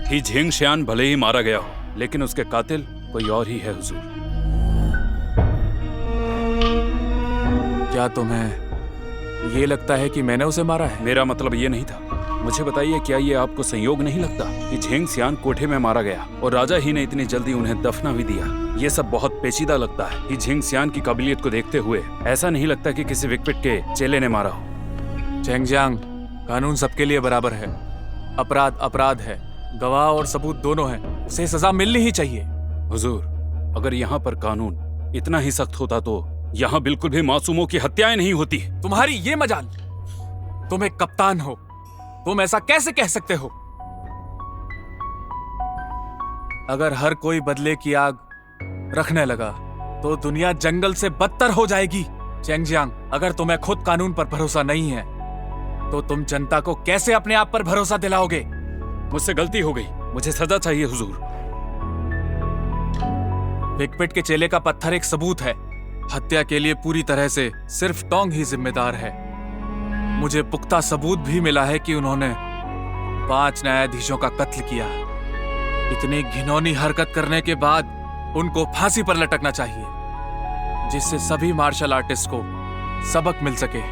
ही झेंगशियान भले ही मारा गया हो, लेकिन उसके कातिल कोई और ही है। हुजूर, क्या तुम्हें ये लगता है कि मैंने उसे मारा है? मेरा मतलब ये नहीं था। मुझे बताइए, क्या ये आपको संयोग नहीं लगता कि झेंगशियान कोठे में मारा गया और राजा ही ने इतनी जल्दी उन्हें दफना भी दिया? ये सब बहुत पेचीदा लगता है। कि झेंगशियान की काबिलियत को देखते हुए ऐसा नहीं लगता कि किसी विक्पिट के चेले ने मारा हो। चेंगजियांग, कानून सबके लिए बराबर है। अपराध अपराध है, गवाह और सबूत दोनों हैं। उसे सजा मिलनी ही चाहिए। हुजूर, अगर यहाँ पर कानून इतना ही सख्त होता तो यहाँ बिल्कुल भी मासूमों की हत्याएं नहीं होती। तुम्हारी ये मजाल, तुम एक कप्तान हो, तुम ऐसा कैसे कह सकते हो? अगर हर कोई बदले की आग रखने लगा तो दुनिया जंगल से बदतर हो जाएगी। चेंगजियांग, अगर तुम्हें खुद कानून पर भरोसा नहीं है तो तुम जनता को कैसे अपने आप पर भरोसा दिलाओगे? मुझसे गलती हो गई, मुझे सजा चाहिए हुजूर। विकपिट के चेले का पत्थर एक सबूत है। हत्या के लिए पूरी तरह से सिर्फ टोंग ही जिम्मेदार है। मुझे पुख्ता सबूत भी मिला है कि उन्होंने 5 न्यायाधीशों का कत्ल किया। इतनी घिनौनी हरकत करने के बाद उनको फांसी पर लटकना चाहिए, जिससे सभी मार्शल आर्टिस्ट को सबक मिल सके।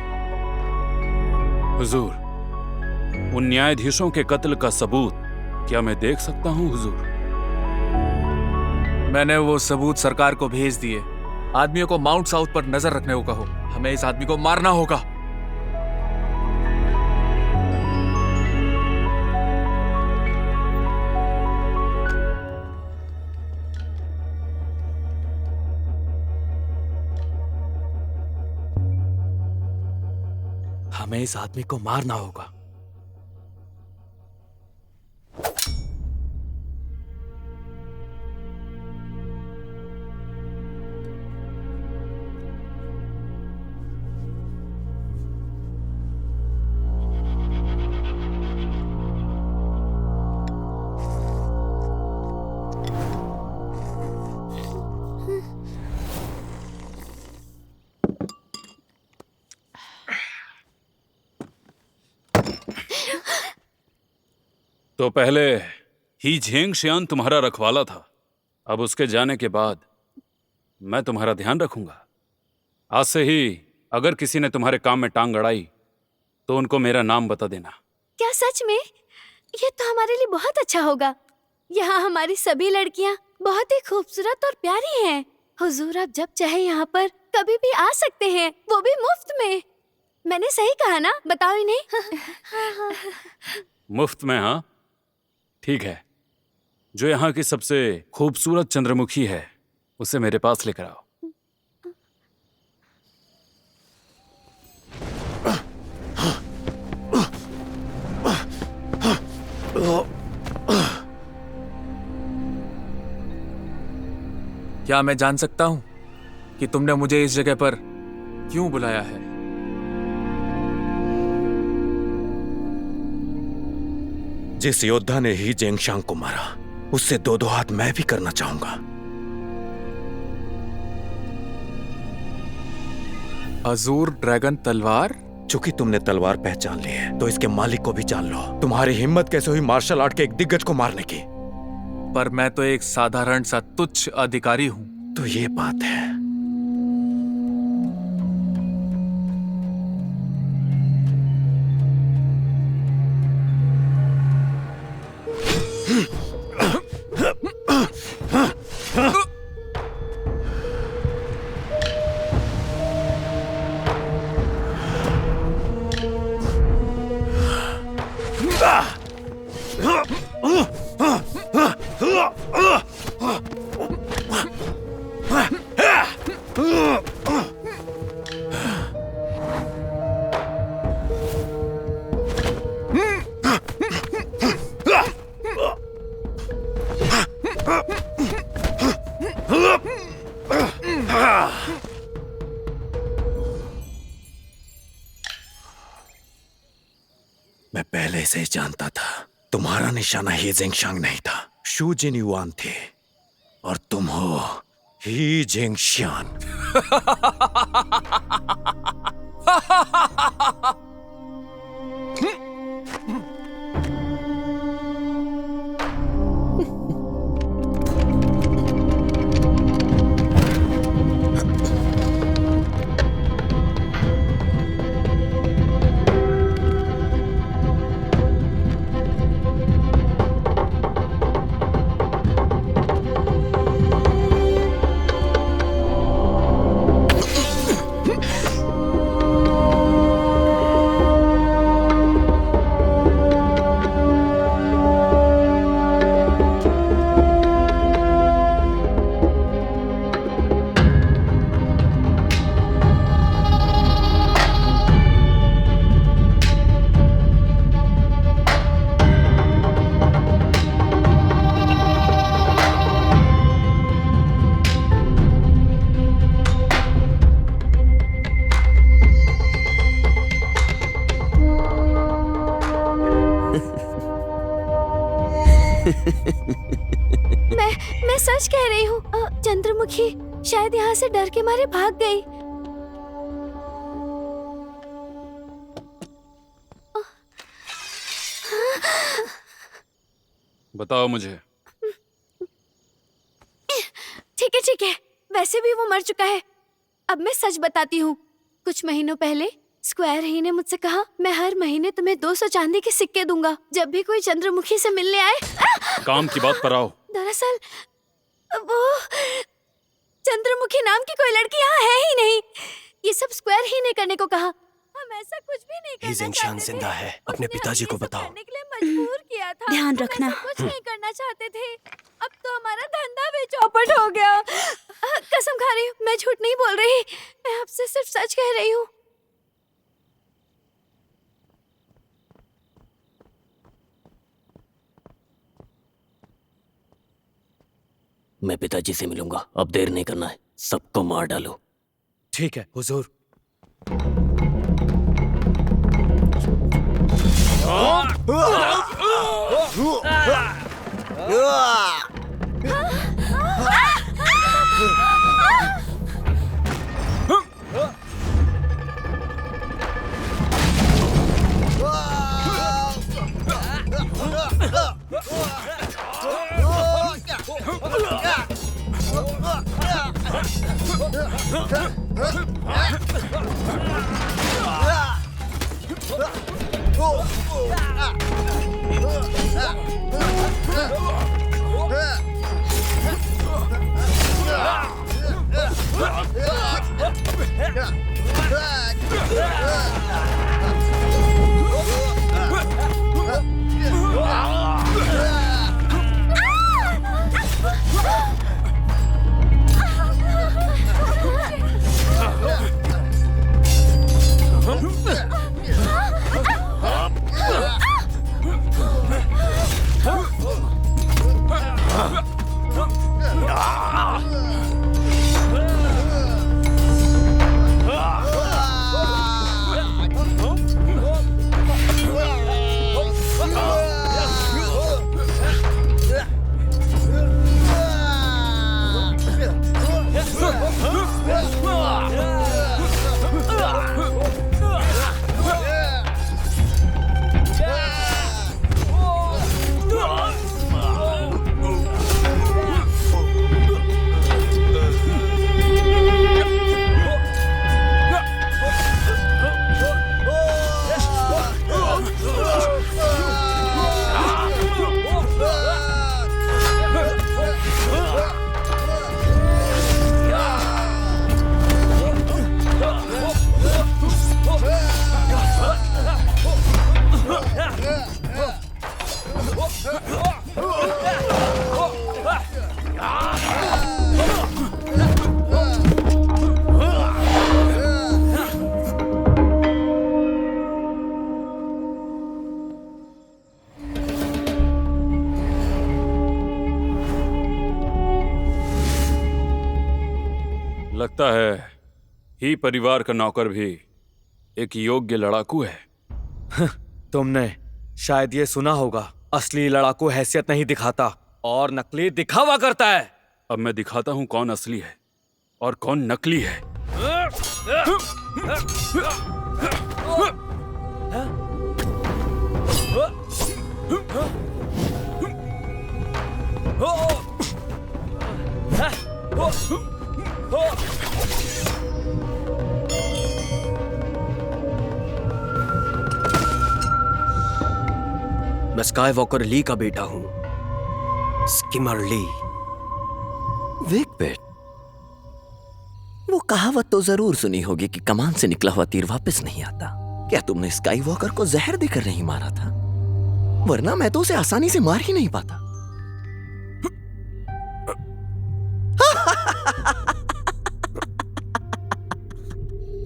हुजूर, उन न्यायाधीशों के कत्ल का सबूत क्या मैं देख सकता हूं हुजूर? मैंने वो सबूत सरकार को भेज दिए। आदमियों को माउंट साउथ पर नजर रखने को कहो। हमें इस आदमी को मारना होगा। हमें इस आदमी को मारना होगा। तो पहले ही झेंगशियान तुम्हारा रखवाला था। अब उसके जाने के बाद मैं तुम्हारा ध्यान रखूंगा। आज से ही अगर किसी ने तुम्हारे काम में टांग अड़ाई तो उनको मेरा नाम बता देना। क्या सच में? ये तो हमारे लिए बहुत अच्छा होगा। यहाँ हमारी सभी लड़कियाँ बहुत ही खूबसूरत और प्यारी हैं। हुजूर, आप जब चाहे यहाँ पर कभी भी आ सकते हैं, वो भी मुफ्त में। मैंने सही कहा ना? बताओ इन्हें। मुफ्त में? हाँ ठीक है। जो यहाँ की सबसे खूबसूरत चंद्रमुखी है उसे मेरे पास लेकर आओ। क्या मैं जान सकता हूं कि तुमने मुझे इस जगह पर क्यों बुलाया है? जिस योद्धा ने ही जेंगशांग को मारा, उससे 2-2 हाथ मैं भी करना चाहूंगा। अजूर ड्रैगन तलवार? चूंकि तुमने तलवार पहचान ली है तो इसके मालिक को भी जान लो। तुम्हारी हिम्मत कैसे हुई मार्शल आर्ट के एक दिग्गज को मारने की? पर मैं तो एक साधारण सा तुच्छ अधिकारी हूं। तो ये बात है। मैं पहले से ही जानता था तुम्हारा निशाना ही जेंगशांग नहीं था, शू जिनयुआन थे और तुम हो ही जेंगशियान। मैं सच कह रही हूँ। चंद्रमुखी शायद यहाँ से डर के मारे भाग गई। बताओ मुझे। ठीक है, वैसे भी वो मर चुका है। अब मैं सच बताती हूँ। कुछ महीनों पहले स्क्वायर ही ने मुझसे कहा, मैं हर महीने तुम्हें 200 चांदी के सिक्के दूंगा जब भी कोई चंद्रमुखी से मिलने आए। काम की बात पर आओ। दरअसल वो चंद्रमुखी नाम की कोई लड़की यहाँ है ही नहीं। ये सब स्क्वायर ही ने करने को कहा। हम ऐसा कुछ भी नहीं करना ज़ेंगशान जिंदा है। अपने पिताजी को बताओ। करने के लिए मजबूर किया था। ध्यान रखना। कुछ नहीं करना चाहते थे। अब तो हमारा धंधा भी चौपट हो गया। कसम खा रही हूँ, मैं झूठ नहीं बोल रही। मैं आपसे सिर्फ सच कह रही हूँ। मैं पिताजी से मिलूंगा। अब देर नहीं करना है, सबको मार डालो। ठीक है हुजूर। लगता है ही परिवार का नौकर भी एक योग्य लड़ाकू है। तुमने शायद ये सुना होगा, असली लड़ाकू हैसियत नहीं दिखाता और नकली दिखावा करता है। अब मैं दिखाता हूं कौन असली है और कौन नकली है। मैं स्काई वॉकर ली का बेटा हूं, स्किमर ली। विकपिट, वो कहावत तो जरूर सुनी होगी कि कमान से निकला हुआ तीर वापस नहीं आता। क्या तुमने स्काई वॉकर को जहर देकर नहीं मारा था? वरना मैं तो उसे आसानी से मार ही नहीं पाता।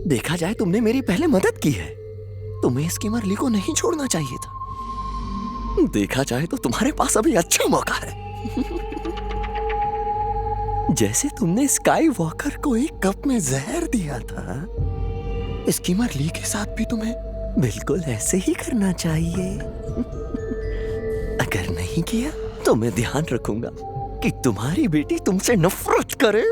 देखा जाए तुमने मेरी पहले मदद की है। तुम्हें स्किमर ली को नहीं छोड़ना चाहिए था। देखा जाए तो तुम्हारे पास अभी अच्छा मौका है। जैसे तुमने स्काई वॉकर को एक कप में जहर दिया था, स्किमर ली के साथ भी तुम्हें बिल्कुल ऐसे ही करना चाहिए। अगर नहीं किया तो मैं ध्यान रखूंगा कि तुम्हारी बेटी तुमसे नफरत करे।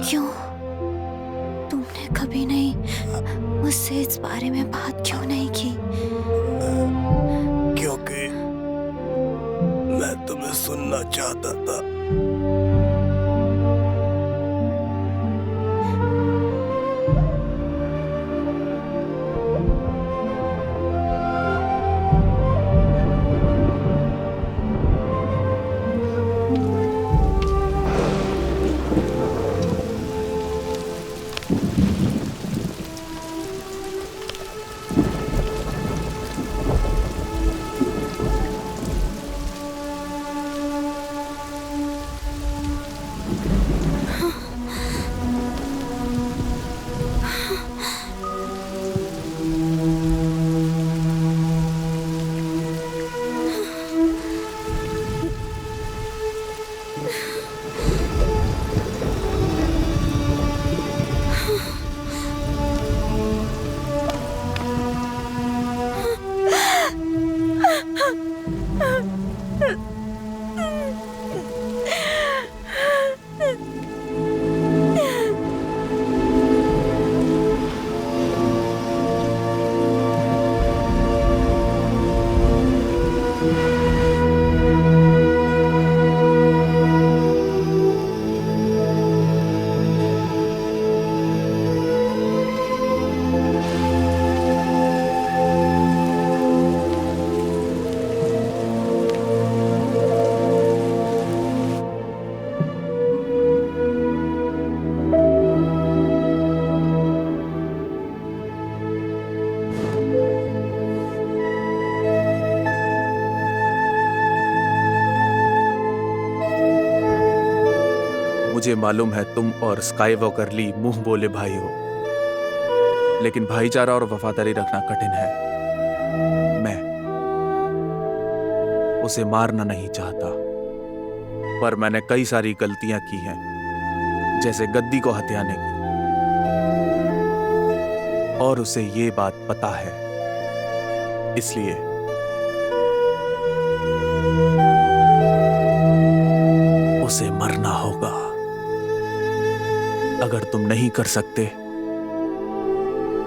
क्यों? तुमने कभी नहीं मुझसे इस बारे में बात क्यों नहीं की? क्योंकि मैं तुम्हें सुनना चाहता था। मुझे मालूम है तुम और स्काई वॉकर ली मुंह बोले भाई हो, लेकिन भाईचारा और वफादारी रखना कठिन है। मैं उसे मारना नहीं चाहता, पर मैंने कई सारी गलतियां की हैं, जैसे गद्दी को हथियाने की, और उसे ये बात पता है। इसलिए उसे मरना होगा। अगर तुम नहीं कर सकते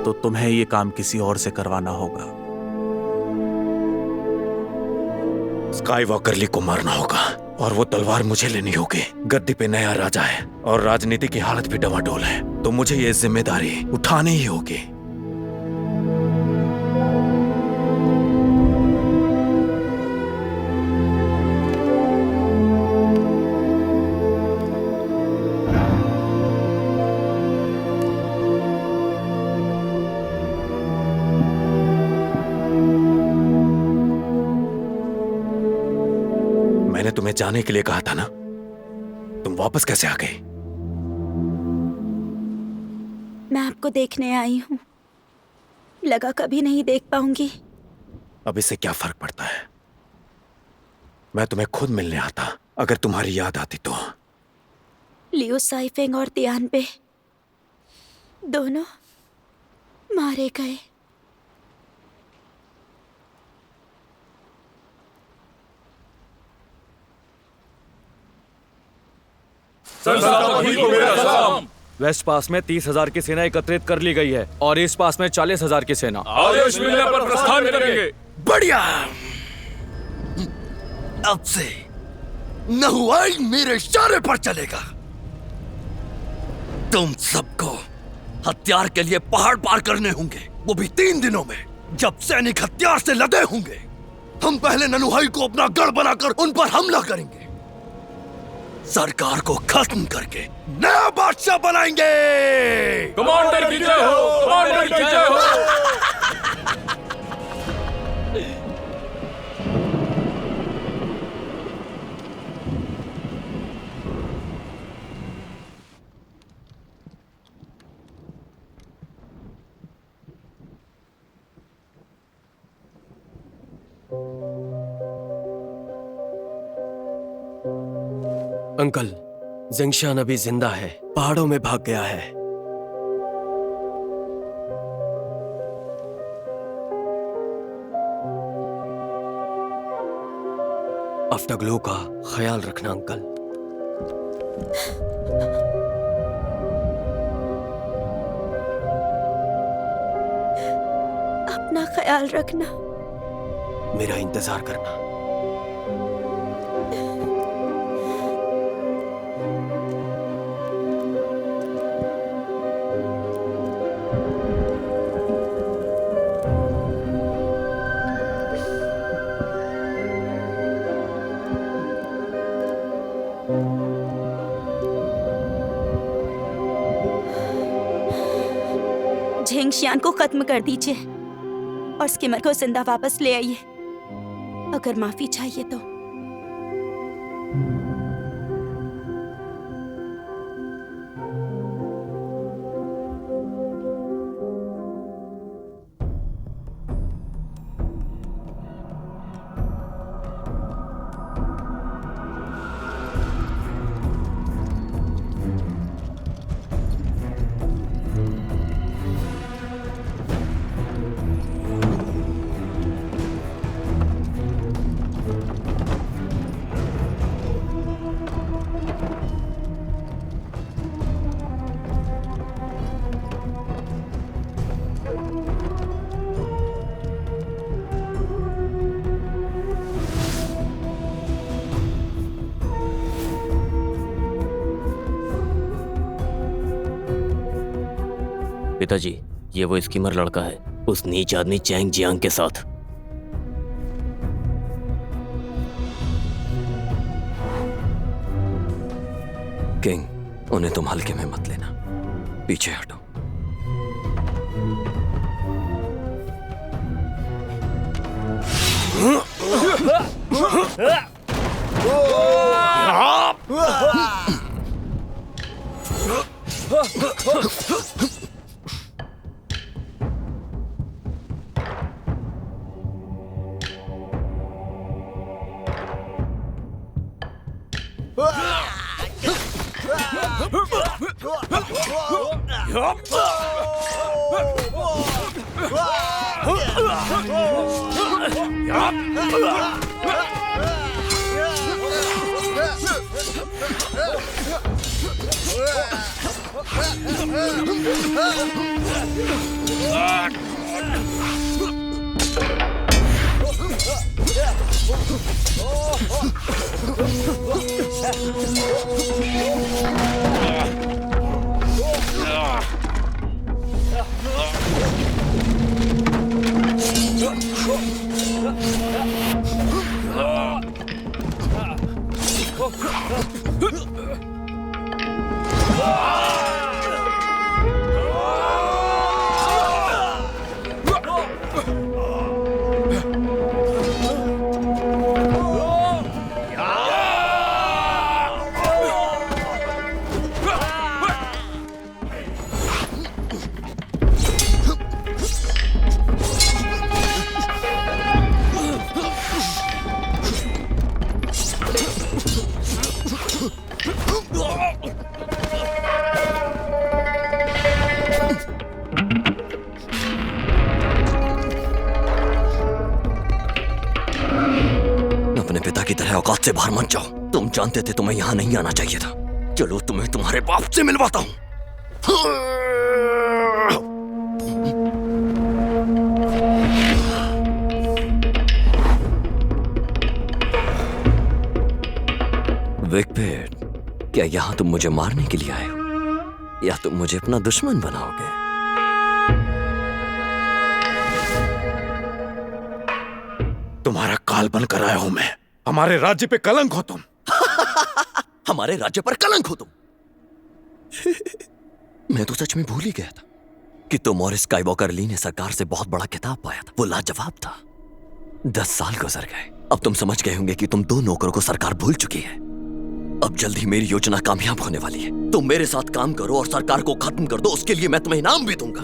तो तुम्हें ये काम किसी और से करवाना होगा। स्काई वॉकर को मारना होगा और वो तलवार मुझे लेनी होगी। गद्दी पे नया राजा है और राजनीति की हालत भी डवाडोल है, तो मुझे ये जिम्मेदारी उठानी ही होगी। मैंने तुम्हें जाने के लिए कहा था ना, तुम वापस कैसे आ गई? मैं आपको देखने आई हूँ, लगा कभी नहीं देख पाऊंगी। अब इससे क्या फर्क पड़ता है? मैं तुम्हें खुद मिलने आता अगर तुम्हारी याद आती तो। लियो साइफेंग और तियान पे दोनों मारे गए। वेस्ट पास में 30,000 की सेना एकत्रित कर ली गई है और ईस्ट पास में 40,000 की सेना। आदेश मिलने पर प्रस्थान करेंगे। बढ़िया। अब से नहुआई मेरे इशारे पर चलेगा। तुम सबको हथियार के लिए पहाड़ पार करने होंगे, वो भी 3 दिनों में। जब सैनिक हथियार से लदे होंगे, हम पहले ननुहाई को अपना गढ़ बनाकर उन पर हमला करेंगे। सरकार को खत्म करके नया बादशाह बनाएंगे। कमांडर की जय हो, कमांडर की जय हो। अंकल, ज़ेंगशान अभी जिंदा है, पहाड़ों में भाग गया है। आफ्टरग्लो का ख्याल रखना अंकल। अपना ख्याल रखना। मेरा इंतजार करना। झेंगशियान को खत्म कर दीजिए और स्किमर को जिंदा वापस ले आइए, अगर माफी चाहिए तो। पिताजी, ये वो स्कीमर लड़का है, उस नीच आदमी चैंग जियांग के साथ। किंग, उन्हें तुम हल्के में मत लेना, पीछे हटो। औकात से बाहर मत जाओ। तुम जानते थे तुम्हें यहाँ नहीं आना चाहिए था। चलो तुम्हें तुम्हारे बाप से मिलवाता हूँ। विकपेट, क्या यहाँ तुम मुझे मारने के लिए आए हो या तुम मुझे अपना दुश्मन बनाओगे? तुम्हारा काल बनकर आया हूं मैं। हमारे राज्य पे कलंक हो तुम। हमारे राज्य पर कलंक हो तुम। मैं तो सच में भूल ही गया था कि तुम और स्काईवॉकर ली ने सरकार से बहुत बड़ा खिताब पाया था। वो लाजवाब था। 10 साल गुजर गए। अब तुम समझ गए होंगे कि तुम 2 नौकरों को सरकार भूल चुकी है। अब जल्दी मेरी योजना कामयाब होने वाली है। तुम मेरे साथ काम करो और सरकार को खत्म कर दो। उसके लिए मैं तुम्हें इनाम भी दूंगा।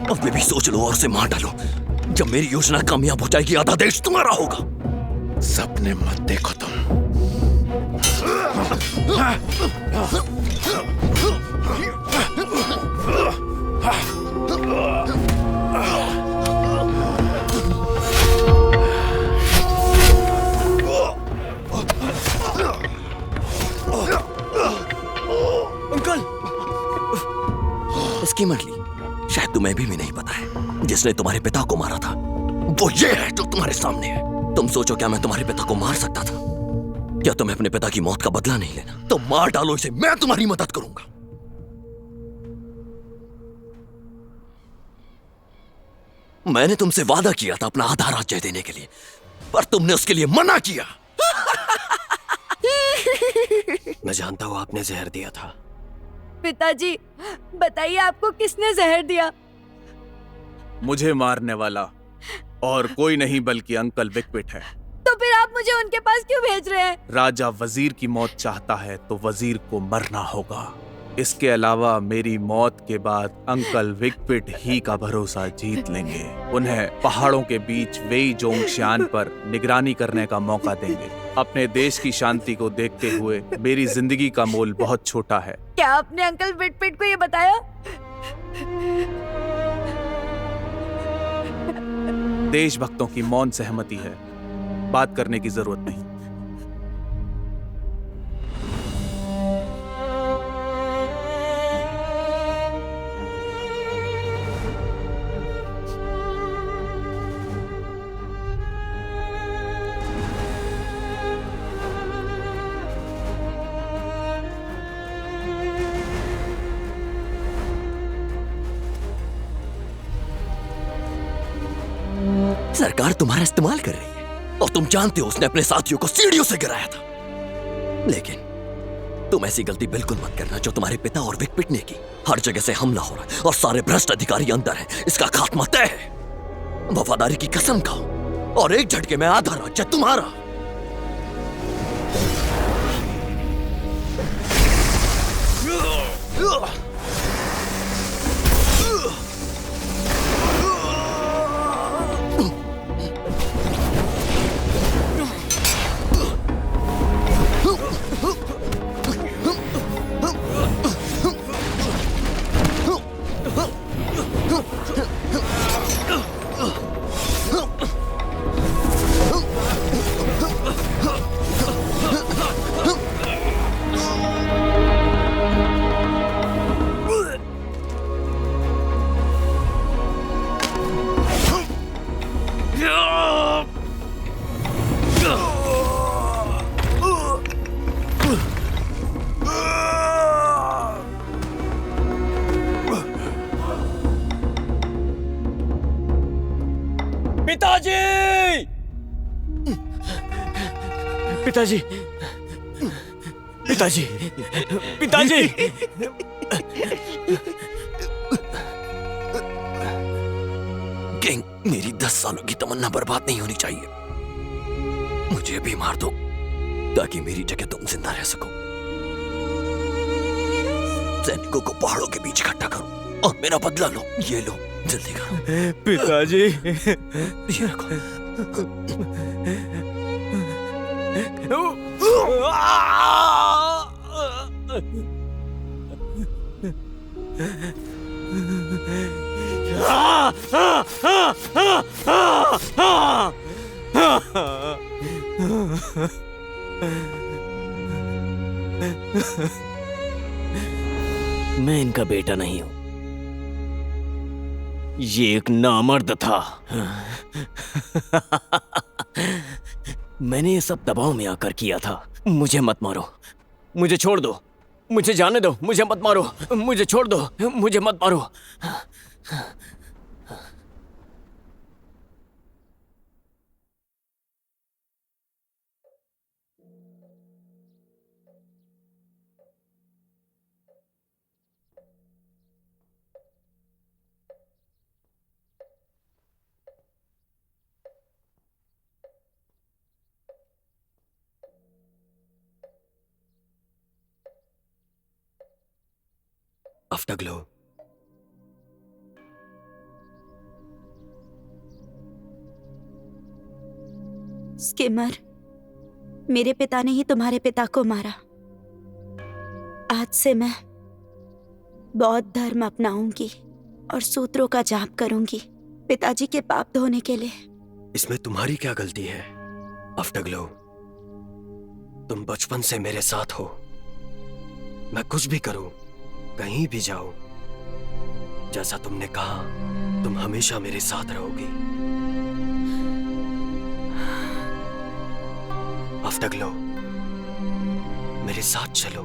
अब ये भी सोच लो और उसे मार डालो। जब मेरी योजना कामयाब हो जाएगी आधा देश तुम्हारा होगा। सपने मत देखो तुम। अंकल, स्कीमर ली, शायद तुम्हें भी नहीं पता है जिसने तुम्हारे पिता को मारा था वो ये है जो तुम्हारे सामने है। तुम सोचो क्या मैं तुम्हारे पिता को मार सकता था? क्या तुम्हें अपने पिता की मौत का बदला नहीं लेना? तो मार डालो इसे, मैं तुम्हारी मदद करूंगा। मैंने तुमसे वादा किया था अपना आधा राज्य देने के लिए, पर तुमने उसके लिए मना किया। मैं जानता हूं आपने जहर दिया था। पिताजी, बताइए आपको किसने जहर दिया? मुझे मारने वाला और कोई नहीं बल्कि अंकल विकपिट है। तो फिर आप मुझे उनके पास क्यों भेज रहे हैं? राजा वजीर की मौत चाहता है तो वजीर को मरना होगा। इसके अलावा मेरी मौत के बाद अंकल विकपिट ही का भरोसा जीत लेंगे। उन्हें पहाड़ों के बीच वेई जोंगशियान पर निगरानी करने का मौका देंगे। अपने देश की शांति को देखते हुए मेरी जिंदगी का मोल बहुत छोटा है। क्या आपने अंकल विकपिट को ये बताया? देशभक्तों की मौन सहमति है, बात करने की जरूरत नहीं। सरकार तुम्हारा इस्तेमाल कर रही है और तुम जानते हो उसने अपने साथियों को सीढ़ियों से गिराया था। लेकिन तुम ऐसी गलती बिल्कुल मत करना जो तुम्हारे पिता और विकपिट ने की। हर जगह से हमला हो रहा है और सारे भ्रष्ट अधिकारी अंदर हैं। इसका खात्मा तय है। वफादारी की कसम खाओ और एक झटके में आधा राज्य तुम्हारा। पिताजी! पिताजी! पिताजी! किंग, मेरी 10 सालों की तमन्ना बर्बाद नहीं होनी चाहिए। मुझे भी मार दो ताकि मेरी जगह तुम जिंदा रह सको। सैनिकों को पहाड़ों के बीच इकट्ठा करो और मेरा बदला लो। ये लो, जल्दी करो। पिताजी! ये रखो। मैं इनका बेटा नहीं हूं, ये एक नामर्द था। मैंने ये सब दबाव में आकर किया था। मुझे मत मारो, मुझे छोड़ दो, मुझे जाने दो, मुझे मत मारो, मुझे छोड़ दो, मुझे मत मारो। आफ्टरग्लो। स्किमर, मेरे पिता ने ही तुम्हारे पिता को मारा। आज से मैं बौद्ध धर्म अपनाऊंगी और सूत्रों का जाप करूंगी पिताजी के पाप धोने के लिए। इसमें तुम्हारी क्या गलती है आफ्टरग्लो? तुम बचपन से मेरे साथ हो। मैं कुछ भी करूं, कहीं भी जाओ, जैसा तुमने कहा, तुम हमेशा मेरे साथ रहोगी। आफ्टरग्लो, मेरे साथ चलो।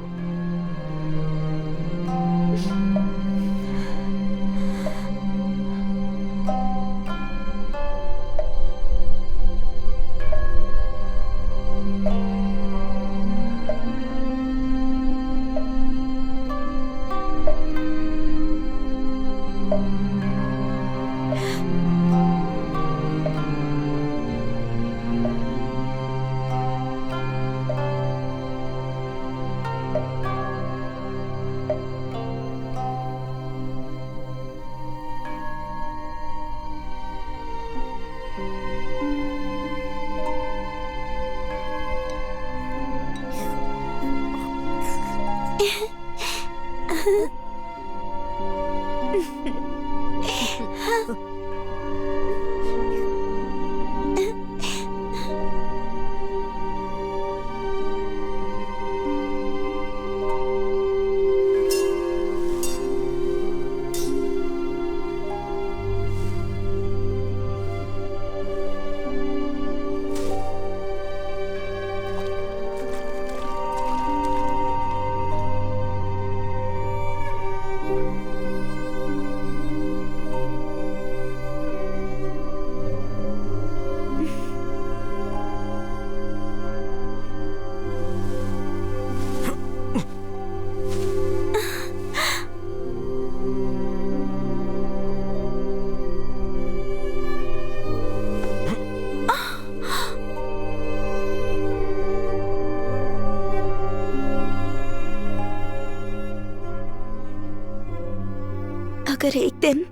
अगर एक दिन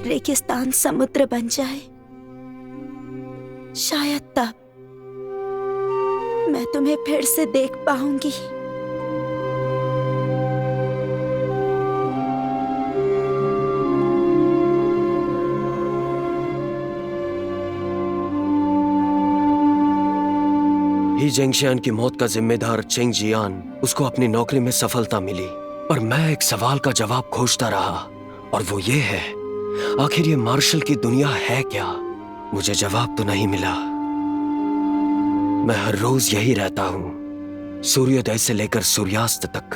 रेगिस्तान समुद्र बन जाए, शायद तब मैं तुम्हें फिर से देख पाऊंगी। ही जेंगशियान की मौत का जिम्मेदार चेंग जियान, उसको अपनी नौकरी में सफलता मिली, और मैं एक सवाल का जवाब खोजता रहा, और वो ये है, आखिर ये मार्शल की दुनिया है क्या? मुझे जवाब तो नहीं मिला। मैं हर रोज यही रहता हूँ, सूर्योदय से लेकर सूर्यास्त तक,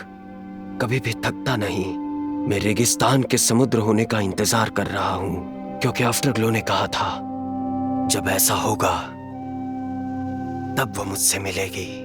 कभी भी थकता नहीं। मैं रेगिस्तान के समुद्र होने का इंतजार कर रहा हूँ, क्योंकि आफ्टरग्लो ने कहा था, जब ऐसा होगा तब वो मुझसे मिलेगी।